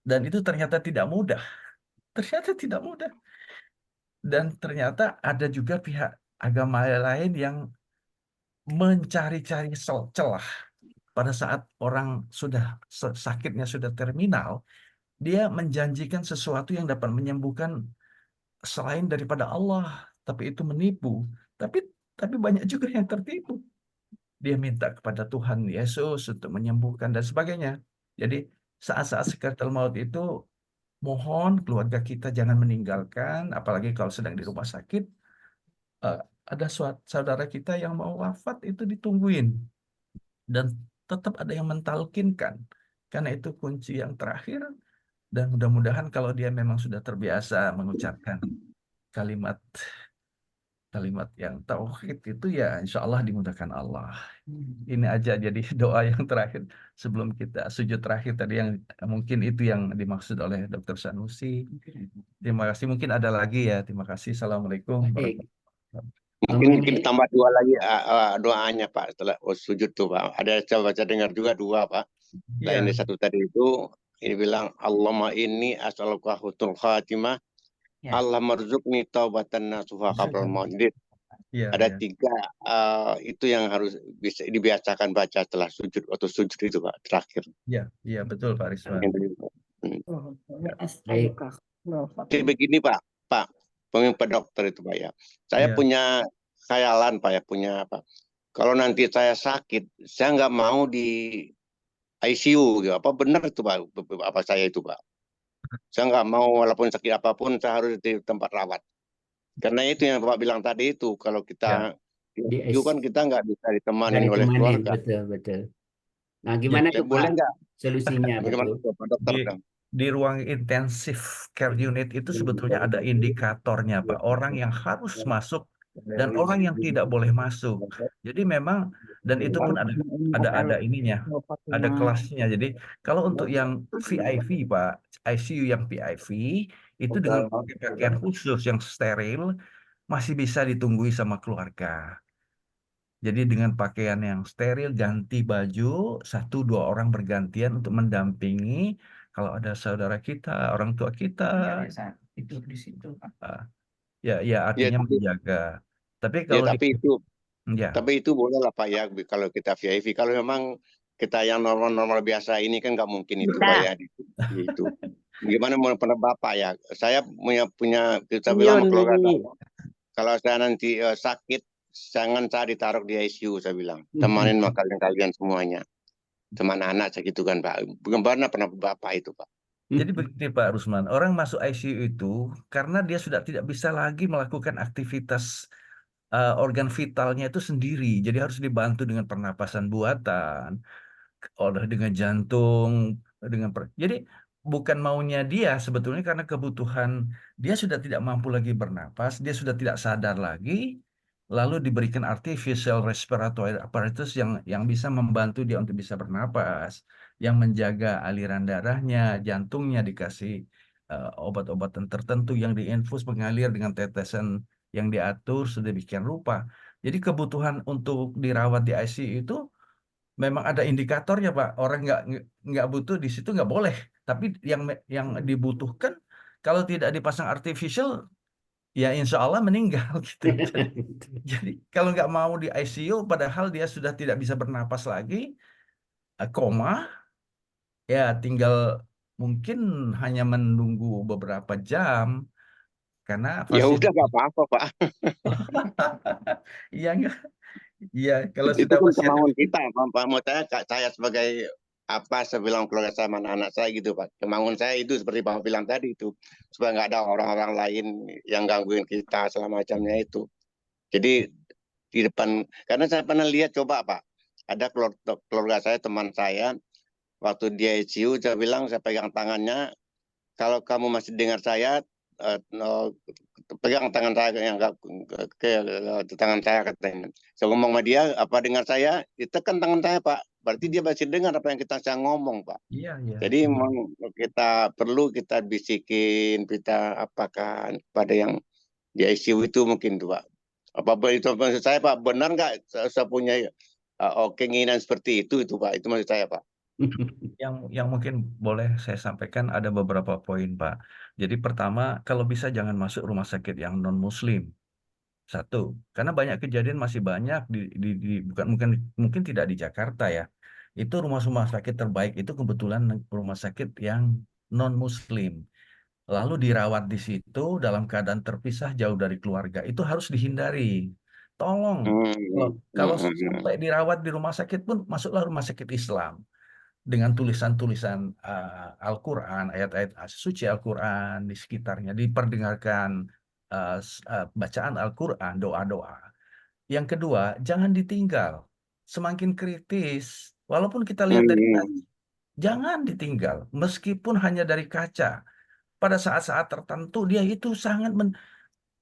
D: Dan itu ternyata tidak mudah. Ternyata tidak mudah. Dan ternyata ada juga pihak agama lain yang mencari-cari celah. Pada saat orang sudah sakitnya sudah terminal, dia menjanjikan sesuatu yang dapat menyembuhkan selain daripada Allah, tapi itu menipu. Tapi banyak juga yang tertipu. Dia minta kepada Tuhan Yesus untuk menyembuhkan dan sebagainya. Jadi saat-saat sakaratul maut itu mohon keluarga kita jangan meninggalkan, apalagi kalau sedang di rumah sakit. Ada saudara kita yang mau wafat itu ditungguin. Dan tetap ada yang mentalkinkan. Karena itu kunci yang terakhir. Dan mudah-mudahan kalau dia memang sudah terbiasa mengucapkan kalimat yang tauhid itu, ya insya Allah dimudahkan Allah. Ini aja jadi doa yang terakhir sebelum kita sujud terakhir tadi, yang mungkin itu yang dimaksud oleh Dr. Sanusi. Terima kasih. Mungkin ada lagi ya. Terima kasih. Assalamualaikum warahmatullahi wabarakatuh.
I: Mungkin tambah 2 lagi doanya Pak setelah sujud tuh Pak. Ada saya baca dengar juga 2 Pak. Selain
D: Iya.
I: satu tadi itu, ini bilang Allahumma inni as'aluka husnul khatimah.
B: Ya.
I: Allah marzuqni taubatan nasuha qabla maut. Jadi
D: Iya,
I: ada
D: iya.
I: 3 itu yang harus bisa dibiasakan baca setelah sujud atau sujud itu Pak terakhir.
D: Iya, betul Pak Rizwan.
B: Baik.
I: Jadi begini Pak Pak dokter itu Pak ya. Saya
D: Iya.
I: punya khayalan Pak ya, punya apa? Kalau nanti saya sakit, saya nggak mau di ICU gitu. Apa benar itu Pak? Apa saya itu Pak? Saya nggak mau walaupun sakit apapun saya harus di tempat rawat. Karena itu yang Bapak bilang tadi itu, kalau kita di ICU kan kita nggak bisa ditemani oleh keluarga.
B: Betul. Nah, gimana
I: Ya,
B: tuh
I: boleh
B: Pak
I: nggak?
B: solusinya
I: Bagaimana
B: betul?
I: Pak dokter?
D: di ruang intensive care unit itu sebetulnya ada indikatornya, Pak. Orang yang harus masuk dan orang yang tidak boleh masuk. Jadi memang, dan itu pun ada ininya, ada kelasnya. Jadi kalau untuk yang VIP, Pak, ICU yang VIP itu dengan pakai pakaian khusus yang steril masih bisa ditunggui sama keluarga. Jadi dengan pakaian yang steril, ganti baju, 1-2 orang bergantian untuk mendampingi kalau ada saudara kita, orang tua kita,
B: Itu di situ.
D: ya
I: Ya
D: artinya
I: tapi
D: menjaga. Tapi
I: ya
D: kalau ya,
I: tapi itu boleh lah Pak ya kalau kita VIP. Kalau memang kita yang normal-normal biasa ini kan nggak mungkin itu Pak ya. Itu. Gimana mau pernah Bapak ya? Saya punya kita bilang sama keluarga saya, kalau saya nanti sakit, jangan saya ditaruh di ICU, saya bilang. Temanin sama kalian semuanya. Teman anak saya gitu kan Pak. Bagaimana pernah Bapak itu Pak?
D: jadi begini Pak Rusman, orang masuk ICU itu karena dia sudah tidak bisa lagi melakukan aktivitas organ vitalnya itu sendiri. Jadi harus dibantu dengan pernapasan buatan, dengan jantung, jadi bukan maunya dia sebetulnya karena kebutuhan dia sudah tidak mampu lagi bernapas, dia sudah tidak sadar lagi, lalu diberikan artificial respiratory apparatus yang bisa membantu dia untuk bisa bernapas, yang menjaga aliran darahnya, jantungnya dikasih obat-obatan tertentu yang diinfus mengalir dengan tetesan yang diatur sedemikian rupa. Jadi kebutuhan untuk dirawat di ICU itu memang ada indikatornya Pak. Orang nggak butuh di situ nggak boleh. Tapi yang dibutuhkan kalau tidak dipasang artificial ya insya Allah meninggal gitu. Jadi kalau nggak mau di ICU padahal dia sudah tidak bisa bernapas lagi, koma, ya tinggal mungkin hanya menunggu beberapa jam karena
I: Ya udah
D: fasilitas.
I: nggak apa-apa Pak.
D: Iya nggak? Iya kalau
I: Itu
D: sudah
I: kan
D: pasien.
I: kemauan kita Pak. Mau saya sebagai apa saya bilang keluarga saya sama anak saya gitu Pak. Kemauan saya itu seperti Bapak bilang tadi itu supaya nggak ada orang-orang lain yang gangguin kita segala macamnya itu. Jadi di depan karena saya pernah lihat coba Pak. Ada keluarga saya, teman saya, waktu dia ICU saya bilang saya pegang tangannya, kalau kamu masih dengar saya pegang tangan saya yang ke tangan saya katanya. Saya ngomong sama dia, apa dengar saya? Ditekan tangan saya Pak. Berarti dia masih dengar apa yang saya ngomong Pak.
D: Iya.
I: Jadi memang kita perlu kita bisikin, kita apakan pada yang di ICU itu mungkin tuh Pak. Apa itu maksud saya Pak? Benar nggak saya punya keinginan seperti itu Pak? Itu maksud saya Pak.
D: Yang mungkin boleh saya sampaikan ada beberapa poin, Pak. Jadi pertama, kalau bisa jangan masuk rumah sakit yang non-Muslim. Satu, karena banyak kejadian masih banyak mungkin tidak di Jakarta ya. Itu rumah sakit terbaik itu kebetulan rumah sakit yang non-Muslim. Lalu dirawat di situ dalam keadaan terpisah jauh dari keluarga. Itu harus dihindari. Tolong, kalau sampai dirawat di rumah sakit pun masuklah rumah sakit Islam dengan tulisan-tulisan Al-Quran, ayat-ayat suci Al-Quran di sekitarnya, diperdengarkan bacaan Al-Quran, doa-doa. Yang kedua, jangan ditinggal. Semakin kritis, walaupun kita lihat dari kaca, jangan ditinggal, meskipun hanya dari kaca. Pada saat-saat tertentu dia itu sangat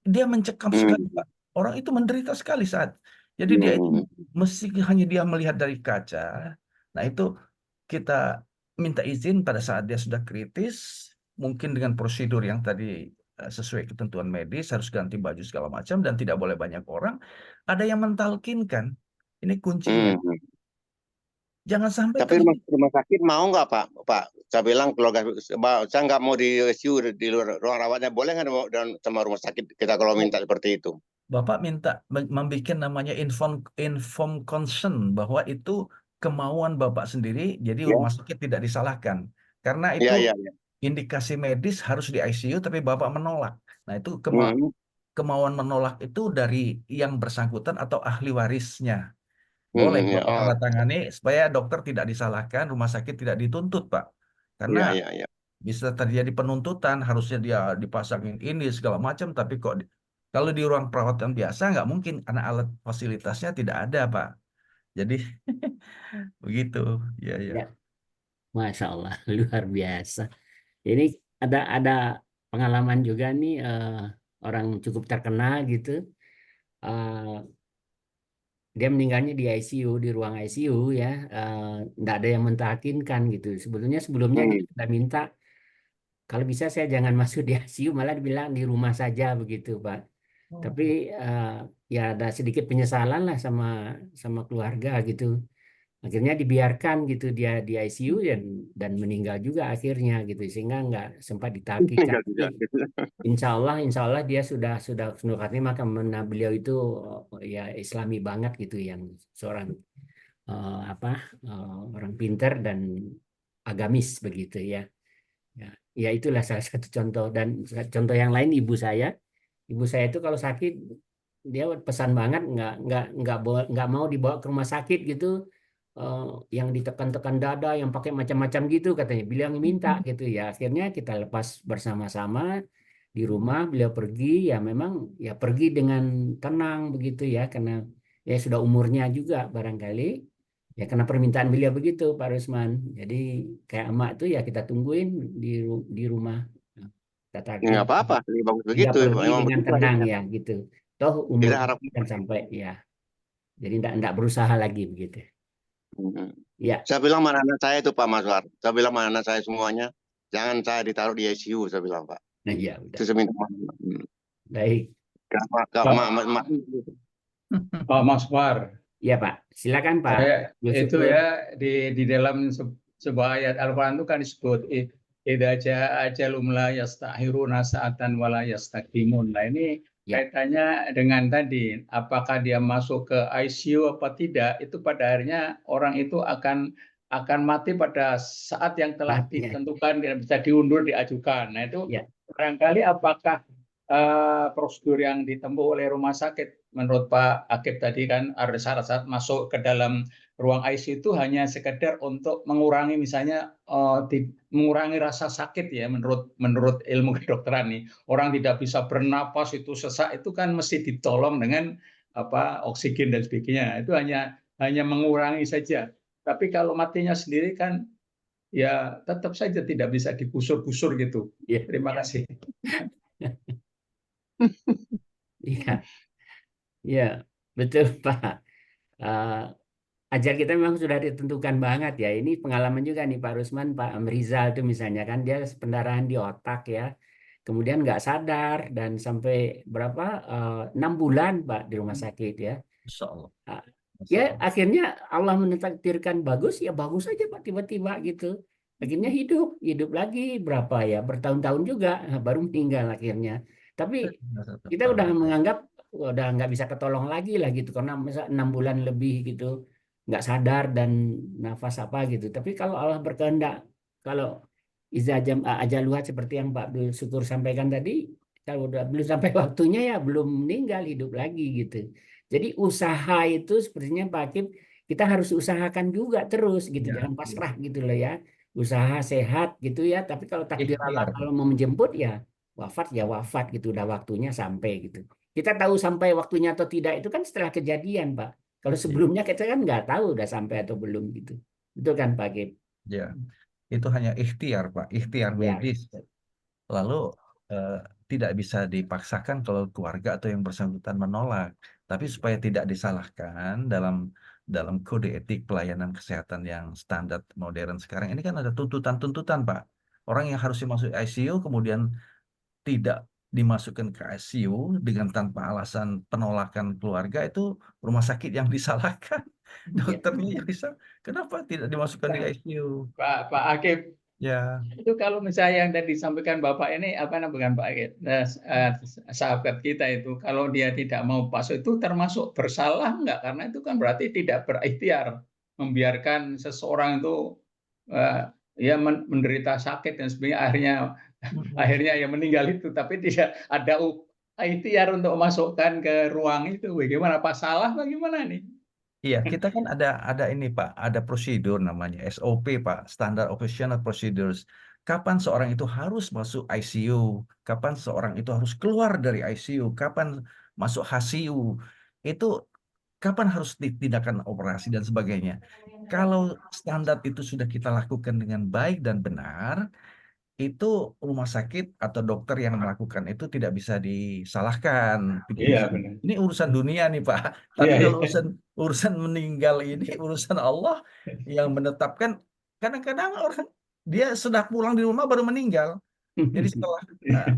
D: dia mencekam sekali, Pak. Orang itu menderita sekali saat. Jadi dia itu mesti hanya dia melihat dari kaca. Nah itu kita minta izin pada saat dia sudah kritis, mungkin dengan prosedur yang tadi sesuai ketentuan medis, harus ganti baju segala macam dan tidak boleh banyak orang. Ada yang mentalkinkan. Ini kuncinya. Jangan sampai
I: Tapi rumah sakit mau nggak Pak? Saya bilang keluarga saya nggak mau di ICU di luar ruang rawatnya, boleh nggak sama rumah sakit kita kalau minta seperti itu?
D: Bapak minta membuat namanya inform consent bahwa itu kemauan Bapak sendiri, jadi rumah sakit tidak disalahkan. Karena itu indikasi medis harus di ICU, tapi Bapak menolak. Nah itu kemauan menolak itu dari yang bersangkutan atau ahli warisnya. Boleh Bapak tanda tangani supaya dokter tidak disalahkan, rumah sakit tidak dituntut Pak. Karena bisa terjadi penuntutan, harusnya dia dipasangin ini segala macam, tapi kok kalau di ruang perawatan biasa nggak mungkin karena alat fasilitasnya tidak ada Pak. Jadi begitu, ya.
B: Masya Allah, luar biasa. Ini ada pengalaman juga nih, orang cukup terkenal gitu. Eh, Dia meninggalnya di ICU, di ruang ICU ya. Nggak ada yang mentakinkan gitu. Sebelumnya kita sudah minta kalau bisa saya jangan masuk di ICU, malah dibilang di rumah saja begitu, Pak. Tapi ya ada sedikit penyesalan lah sama keluarga gitu. Akhirnya dibiarkan gitu dia di ICU dan meninggal juga akhirnya gitu, sehingga nggak sempat ditakikan. Insya Allah dia sudah khatimah, karena beliau itu ya Islami banget gitu, yang seorang apa orang pinter dan agamis begitu ya. Ya, ya itulah salah satu contoh, dan contoh yang lain ibu saya. Ibu saya itu kalau sakit dia pesan banget nggak mau dibawa ke rumah sakit gitu, eh, yang ditekan-tekan dada, yang pakai macam-macam gitu katanya. Beliau yang minta gitu ya. Akhirnya kita lepas bersama-sama di rumah. Beliau pergi ya, memang ya pergi dengan tenang begitu ya, karena ya sudah umurnya juga barangkali. Ya karena permintaan beliau begitu, Pak Rusman. Jadi kayak emak tuh ya kita tungguin di rumah. Kita tagih
J: Nggak apa-apa, lebih bagus
B: hingga
J: begitu.
B: pergi
J: Memang
B: dengan
J: begitu
B: tenang
J: akhirnya.
B: ya gitu. Toh umur
J: Kita harap.
B: kan sampai ya. Jadi enggak berusaha lagi begitu. Ya.
J: Saya bilang sama anak saya itu Pak Maswar. Saya bilang sama anak saya semuanya, jangan saya ditaruh di ICU, saya bilang Pak.
B: Nah, ya udah.
J: Itu saya minta maaf.
B: Baik.
F: Pak Maswar.
B: Ya Pak, silakan Pak.
F: Itu ya di dalam sebuah ayat Al-Quran itu kan disebut idza jaa ajalum la yastakhiruna sa'atan wa la yastaqdimun. Nah, ini kaitannya dengan tadi, apakah dia masuk ke ICU apa tidak, itu pada akhirnya orang itu akan mati pada saat yang telah ditentukan, tidak bisa diundur, diajukan. Nah, itu barangkali apakah prosedur yang ditempuh oleh rumah sakit menurut Pak Akib tadi kan ada syarat-syarat masuk ke dalam ruang ICU itu hanya sekedar untuk mengurangi misalnya mengurangi rasa sakit ya, menurut ilmu kedokteran nih, orang tidak bisa bernapas, itu sesak, itu kan mesti ditolong dengan oksigen dan sebagainya, itu hanya mengurangi saja. Tapi kalau matinya sendiri kan ya tetap saja tidak bisa digusur-gusur gitu. Terima kasih.
B: Iya, ya betul Pak. Ajal kita memang sudah ditentukan banget ya. Ini pengalaman juga nih Pak Rusman, Pak Amrizal itu misalnya kan dia pendarahan di otak ya. Kemudian nggak sadar dan sampai berapa 6 bulan Pak di rumah sakit ya.
D: Insya Allah.
B: Ya akhirnya Allah mentakdirkan bagus ya bagus aja Pak, tiba-tiba gitu. Akhirnya hidup lagi berapa ya, bertahun-tahun juga baru meninggal akhirnya. Tapi kita udah menganggap udah nggak bisa ketolong lagi lah gitu, karena misal 6 bulan lebih gitu nggak sadar dan nafas apa gitu. Tapi kalau Allah berkehendak, kalau iza ajaluha seperti yang Pak Abdul Syukur sampaikan tadi, kalau udah belum sampai waktunya ya belum meninggal, hidup lagi gitu. Jadi usaha itu sepertinya Pak Akib kita harus usahakan juga terus gitu, jangan pasrah gitu loh ya. Usaha sehat gitu ya, tapi kalau takdir Allah kalau mau menjemput ya wafat gitu, udah waktunya sampai gitu. Kita tahu sampai waktunya atau tidak itu kan setelah kejadian Pak. Kalau sebelumnya kita kan nggak tahu udah sampai atau belum gitu. Betul kan Pak Akib?
D: Ya, itu hanya ikhtiar Pak, ikhtiar medis. Lalu tidak bisa dipaksakan kalau keluarga atau yang bersangkutan menolak. Tapi supaya tidak disalahkan dalam kode etik pelayanan kesehatan yang standar modern sekarang ini kan ada tuntutan-tuntutan Pak. Orang yang harusnya masuk ICU kemudian tidak dimasukkan ke ICU dengan tanpa alasan penolakan keluarga, itu rumah sakit yang disalahkan. Dokternya yang bisa, kenapa tidak dimasukkan di ICU?
F: Pak Akib,
D: ya
F: itu kalau misalnya yang tadi disampaikan Bapak ini apa namanya Pak Akib, sahabat kita itu, kalau dia tidak mau masuk itu termasuk bersalah nggak? Karena itu kan berarti tidak berikhtiar, membiarkan seseorang itu ya menderita sakit dan sebagainya, akhirnya ya meninggal itu, tapi tidak ada ikhtiar untuk memasukkan ke ruang itu. Bagaimana Pak, salah bagaimana nih?
D: Iya, kita kan ada ini Pak, ada prosedur namanya SOP Pak, Standard Operational Procedures. Kapan seorang itu harus masuk ICU, kapan seorang itu harus keluar dari ICU, kapan masuk HCU, itu kapan harus tindakan operasi dan sebagainya. Kalau standar itu sudah kita lakukan dengan baik dan benar, itu rumah sakit atau dokter yang melakukan itu tidak bisa disalahkan.
F: Iya, benar.
D: Ini urusan dunia nih Pak.
F: Iya,
D: Tapi kalau
F: iya.
D: urusan meninggal ini urusan Allah yang menetapkan. Kadang-kadang orang dia sudah pulang di rumah baru meninggal. Jadi setelah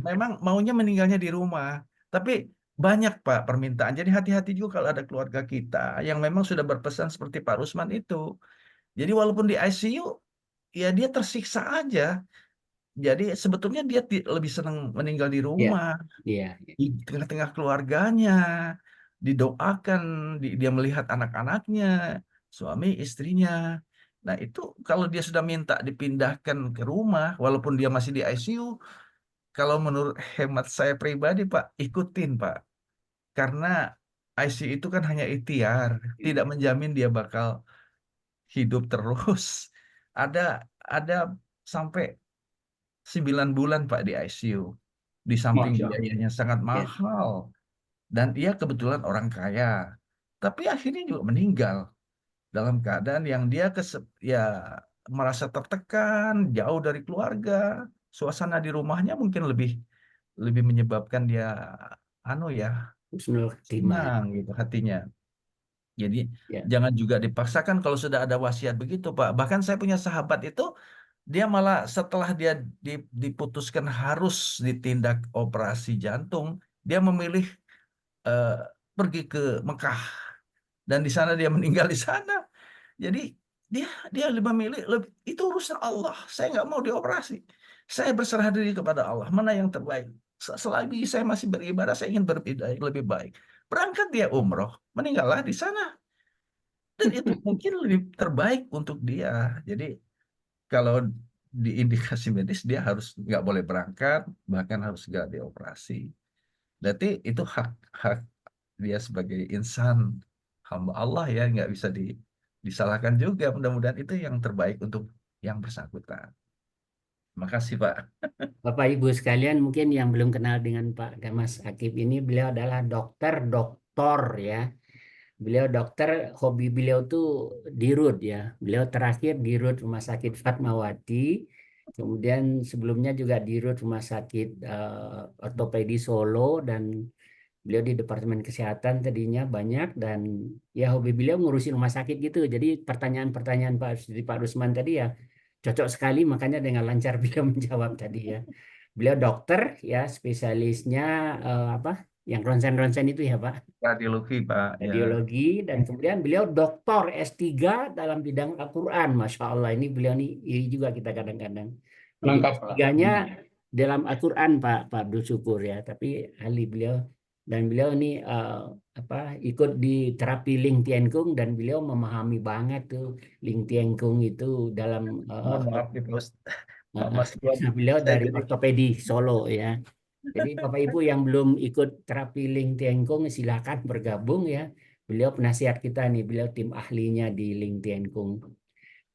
D: memang maunya meninggalnya di rumah. Tapi banyak Pak permintaan. Jadi hati-hati juga kalau ada keluarga kita yang memang sudah berpesan seperti Pak Rusman itu. Jadi walaupun di ICU, ya dia tersiksa aja. Jadi sebetulnya dia lebih senang meninggal di
B: Iya,
D: rumah,
B: iya.
D: di tengah-tengah keluarganya, didoakan, dia melihat anak-anaknya, suami istrinya. Nah itu kalau dia sudah minta dipindahkan ke rumah, walaupun dia masih di ICU, kalau menurut hemat saya pribadi Pak, ikutin Pak. Karena ICU itu kan hanya ikhtiar, tidak menjamin dia bakal hidup terus. Ada sampai 9 bulan Pak di ICU. Di samping
F: Masya Allah.
D: biayanya sangat
B: Ya.
D: mahal. Dan ia kebetulan orang kaya. Tapi akhirnya juga meninggal. Dalam keadaan yang dia ya merasa tertekan, jauh dari keluarga. Suasana di rumahnya mungkin lebih menyebabkan dia
B: Husnul Khotimah.
D: senang gitu hatinya. Jadi
B: Ya.
D: jangan juga dipaksakan kalau sudah ada wasiat begitu Pak. Bahkan saya punya sahabat itu, dia malah setelah dia diputuskan harus ditindak operasi jantung, dia memilih eh, pergi ke Mekah dan di sana dia meninggal di sana. Jadi dia lebih memilih itu urusan Allah. Saya nggak mau dioperasi. Saya berserah diri kepada Allah. Mana yang terbaik? Selagi saya masih beribadah, saya ingin beribadah yang lebih baik. Berangkat dia umroh, meninggallah di sana. Dan itu mungkin lebih terbaik untuk dia. Jadi kalau di indikasi medis dia harus nggak boleh berangkat, bahkan harus segera dioperasi. Berarti itu hak dia sebagai insan hamba Allah ya, nggak bisa disalahkan juga. Mudah-mudahan itu yang terbaik untuk yang bersangkutan. Terima kasih Pak.
B: Bapak Ibu sekalian, mungkin yang belum kenal dengan Pak Mas Akib ini, beliau adalah dokter ya. Beliau dokter, hobi beliau tuh di RUD ya. Beliau terakhir di RUD Rumah Sakit Fatmawati. Kemudian sebelumnya juga di RUD Rumah Sakit Ortopedi Solo, dan beliau di Departemen Kesehatan tadinya banyak, dan ya hobi beliau ngurusin rumah sakit gitu. Jadi pertanyaan-pertanyaan Pak Rusman tadi ya cocok sekali, makanya dengan lancar beliau menjawab tadi ya. Beliau dokter ya, spesialisnya yang ronsen-ronsen itu ya Pak.
D: Radiologi Pak. Ya.
B: Radiologi, dan kemudian beliau doktor S3 dalam bidang Al-Quran. Masya Allah, ini beliau nih juga kita kadang-kadang. Jadi
F: Lengkap, Pak.
B: S3-nya dalam Al-Quran Pak Abdul Syukur ya, tapi ahli beliau. Dan beliau ini ikut di terapi Ling Tien Kung, dan beliau memahami banget tuh Ling Tien Kung itu dalam
D: Maaf nih Pak Mas.
B: beliau dari ortopedi Solo ya. Jadi Bapak Ibu yang belum ikut terapi Ling Tien Kung, silakan bergabung ya. Beliau penasihat kita nih, beliau tim ahlinya di Ling Tien Kung.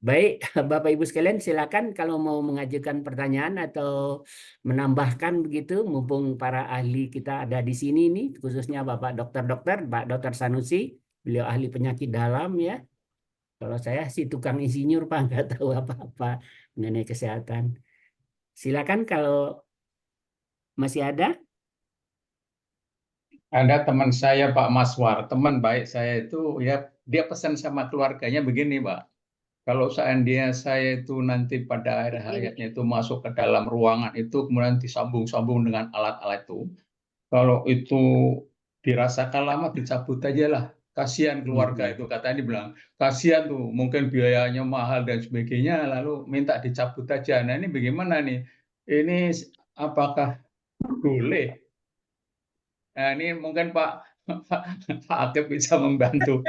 B: Baik, Bapak Ibu sekalian, silakan kalau mau mengajukan pertanyaan atau menambahkan begitu, mumpung para ahli kita ada di sini nih, khususnya Bapak Dokter Pak Dokter Sanusi, beliau ahli penyakit dalam ya. Kalau saya sih tukang insinyur Pak, nggak tahu apa-apa mengenai kesehatan. Silakan kalau masih ada.
F: Ada teman saya Pak Maswar, teman baik saya itu ya, dia pesan sama keluarganya begini Pak. Kalau seandainya saya itu nanti pada akhir hayatnya itu masuk ke dalam ruangan itu, kemudian disambung-sambung dengan alat-alat itu, kalau itu dirasakan lama dicabut aja lah. Kasihan keluarga itu, katanya dibilang kasihan tuh, mungkin biayanya mahal dan sebagainya, lalu minta dicabut aja. Nah ini bagaimana nih? Ini apakah boleh? Nah ini mungkin Pak Akib bisa membantu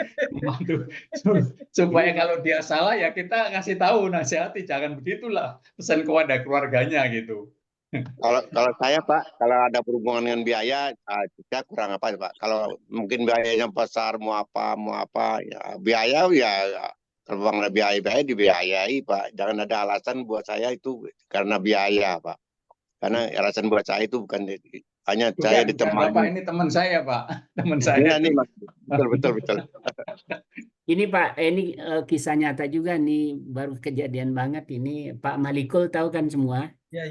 F: supaya kalau dia salah ya kita kasih tahu, nasihati, jangan begitulah, pesan kepada keluarganya gitu.
J: Kalau saya Pak, kalau ada berhubungan dengan biaya, kita kurang apa Pak. Kalau mungkin biayanya besar, mau apa, ya biaya ya kalau ada biaya dibiayai Pak. Jangan ada alasan buat saya itu karena biaya Pak. Karena alasan buat saya itu bukan hanya saya
F: Bukan, Bapak
J: ditemani.
F: ini teman saya, Pak. Teman
J: Iya
F: saya.
J: nih, Mas. Betul.
B: Ini Pak, ini kisah nyata juga nih, baru kejadian banget ini. Pak Malikul tahu kan semua.
D: Ya.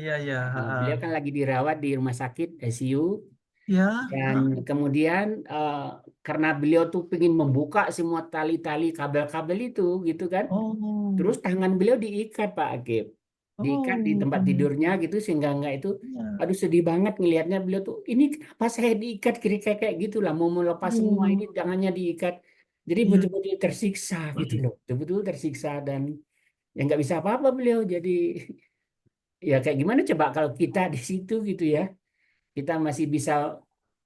B: Beliau kan lagi dirawat di rumah sakit ICU.
D: Ya.
B: Dan kemudian karena beliau tuh pengen membuka semua tali-tali kabel-kabel itu gitu kan.
D: Oh.
B: Terus tangan beliau diikat Pak Akib. Diikat di tempat tidurnya gitu sehingga enggak itu.
D: Ya.
B: Aduh sedih banget ngelihatnya beliau tuh. Ini kenapa saya diikat kira-kira kayak gitulah mau melepas semua ini tangannya diikat. Jadi
D: Iya.
B: betul-betul tersiksa gitu loh. Betul-betul tersiksa dan ya nggak bisa apa-apa beliau. Jadi ya kayak gimana coba kalau kita di situ gitu ya. Kita masih bisa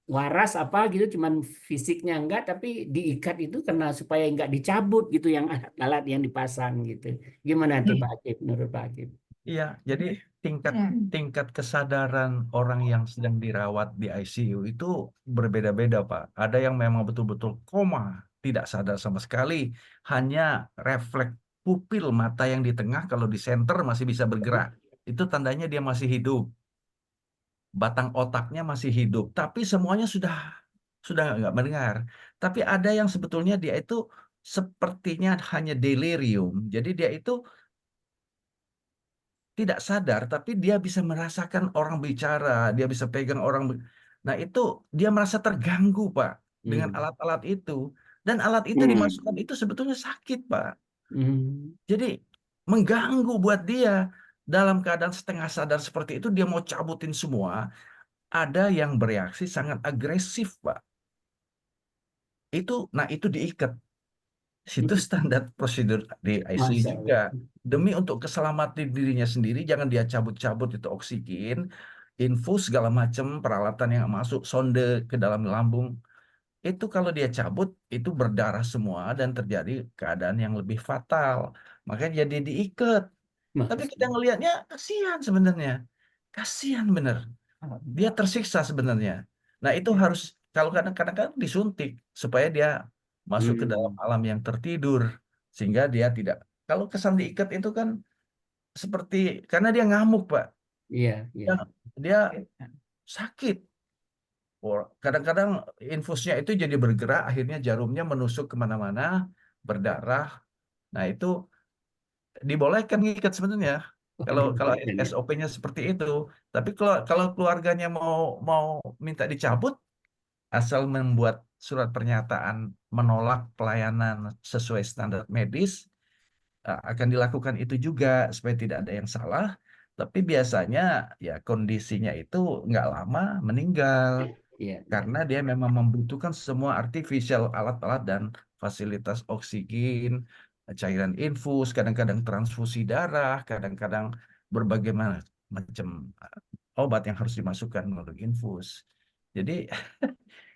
B: waras apa gitu, cuman fisiknya enggak, tapi diikat itu karena supaya enggak dicabut gitu yang alat yang dipasang gitu. Gimana tuh Pak Akib, menurut Pak Akib?
D: Iya, jadi tingkat kesadaran orang yang sedang dirawat di ICU itu berbeda-beda, Pak. Ada yang memang betul-betul koma, tidak sadar sama sekali, hanya refleks pupil mata yang di tengah kalau di center masih bisa bergerak. Itu tandanya dia masih hidup. Batang otaknya masih hidup, tapi semuanya sudah nggak mendengar. Tapi ada yang sebetulnya dia itu sepertinya hanya delirium. Jadi dia itu tidak sadar, tapi dia bisa merasakan orang bicara, dia bisa pegang orang. Nah itu dia merasa terganggu, Pak, dengan alat-alat itu. Dan alat itu dimasukkan itu sebetulnya sakit, Pak. Jadi mengganggu buat dia. Dalam keadaan setengah sadar seperti itu, dia mau cabutin semua. Ada yang bereaksi sangat agresif, Pak. Itu diikat. Situ standar prosedur di ICU juga. Demi untuk keselamatan dirinya sendiri, jangan dia cabut-cabut itu oksigen, infus segala macam peralatan yang masuk, sonde ke dalam lambung. Itu kalau dia cabut, itu berdarah semua dan terjadi keadaan yang lebih fatal. Makanya jadi diikat. Tapi kita ngelihatnya kasihan sebenarnya. Kasihan bener. Dia tersiksa sebenarnya. Nah itu harus, kalau kadang-kadang disuntik supaya dia masuk ke dalam alam yang tertidur. Sehingga dia tidak, kalau kesan diikat itu kan seperti, karena dia ngamuk, Pak.
B: Iya.
D: Dia sakit. Kadang-kadang infusnya itu jadi bergerak, akhirnya jarumnya menusuk kemana-mana, berdarah. Nah itu dibolehkan ngikat sebenarnya. Kalau SOP-nya seperti itu. Tapi kalau keluarganya mau minta dicabut, asal membuat surat pernyataan menolak pelayanan sesuai standar medis, akan dilakukan itu juga supaya tidak ada yang salah. Tapi biasanya ya kondisinya itu nggak lama meninggal. Karena dia memang membutuhkan semua artificial alat-alat dan fasilitas oksigen, cairan infus, kadang-kadang transfusi darah, kadang-kadang berbagai macam obat yang harus dimasukkan melalui infus. Jadi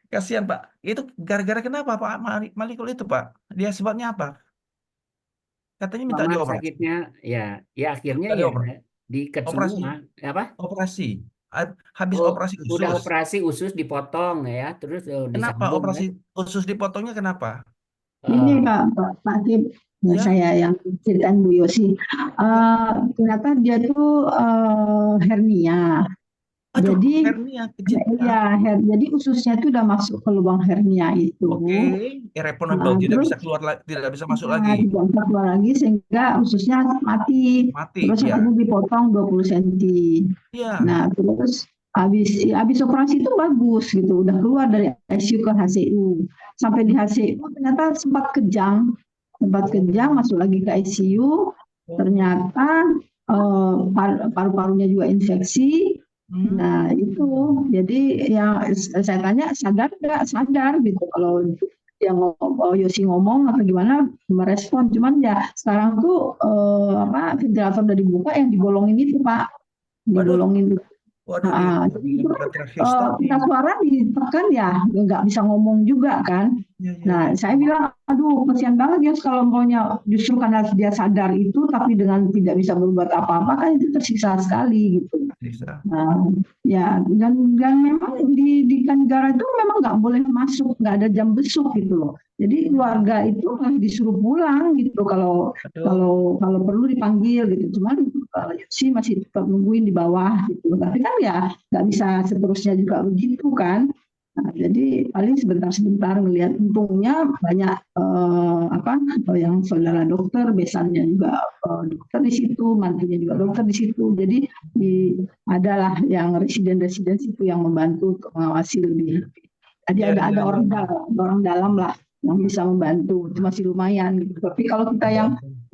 D: kasihan, Pak. Itu gara-gara kenapa Pak Malikul itu, Pak? Dia sebabnya apa? Katanya minta
B: Mama
D: dioperasi.
B: sakitnya ya akhirnya ya diikat semua. Apa?
D: Operasi. Habis operasi usus.
B: Udah operasi usus dipotong ya, terus
D: Kenapa
B: disambung
D: operasi usus dipotongnya kenapa?
K: Ini Pak Akib, saya yang ceritain Bu Yosi. Ternyata dia tuh hernia.
D: Aduh,
K: jadi
D: hernia
K: jadi ususnya itu udah masuk ke lubang hernia itu.
D: Irreparable, tidak bisa keluar, tidak bisa masuk lagi.
K: Tidak bisa keluar lagi sehingga ususnya mati. Terus aku dipotong 20 cm. Nah, terus habis operasi itu bagus gitu, udah keluar dari ICU ke HCU. Sampai di HCU ternyata sempat kejang masuk lagi ke ICU. Ternyata paru-parunya juga infeksi. Nah itu jadi yang saya tanya sadar nggak, sadar gitu. Kalau yang Yosi ngomong atau gimana merespon, cuman ya sekarang tuh ventilator udah dibuka, yang dibolongin itu Pak, dibolongin. Jadi itu kita suara ditekan ya nggak bisa ngomong juga kan.
D: Iya, iya,
K: Nah,
D: iya.
K: saya bilang, aduh, kasihan banget ya kalau maunya justru karena dia sadar itu, tapi dengan tidak bisa berbuat apa-apa kan itu tersiksa sekali gitu.
D: Bisa.
K: Nah, ya dan memang di negara itu memang nggak boleh masuk, nggak ada jam besuk gitu loh. Jadi keluarga itu disuruh pulang gitu kalau
D: Aduh.
K: kalau perlu dipanggil gitu. Cuman sih masih tetap nungguin di bawah gitu. Tapi kan ya nggak bisa seterusnya juga begitu kan. Nah, jadi paling sebentar-sebentar ngelihat, untungnya banyak yang saudara dokter, besannya juga dokter di situ, mantunya juga dokter di situ. Jadi adalah yang residen-residen situ yang membantu untuk mengawasi lebih. Jadi
D: Iya, iya,
K: ada
D: iya.
K: orang dalam lah yang bisa membantu, itu masih lumayan gitu. Tapi kalau kita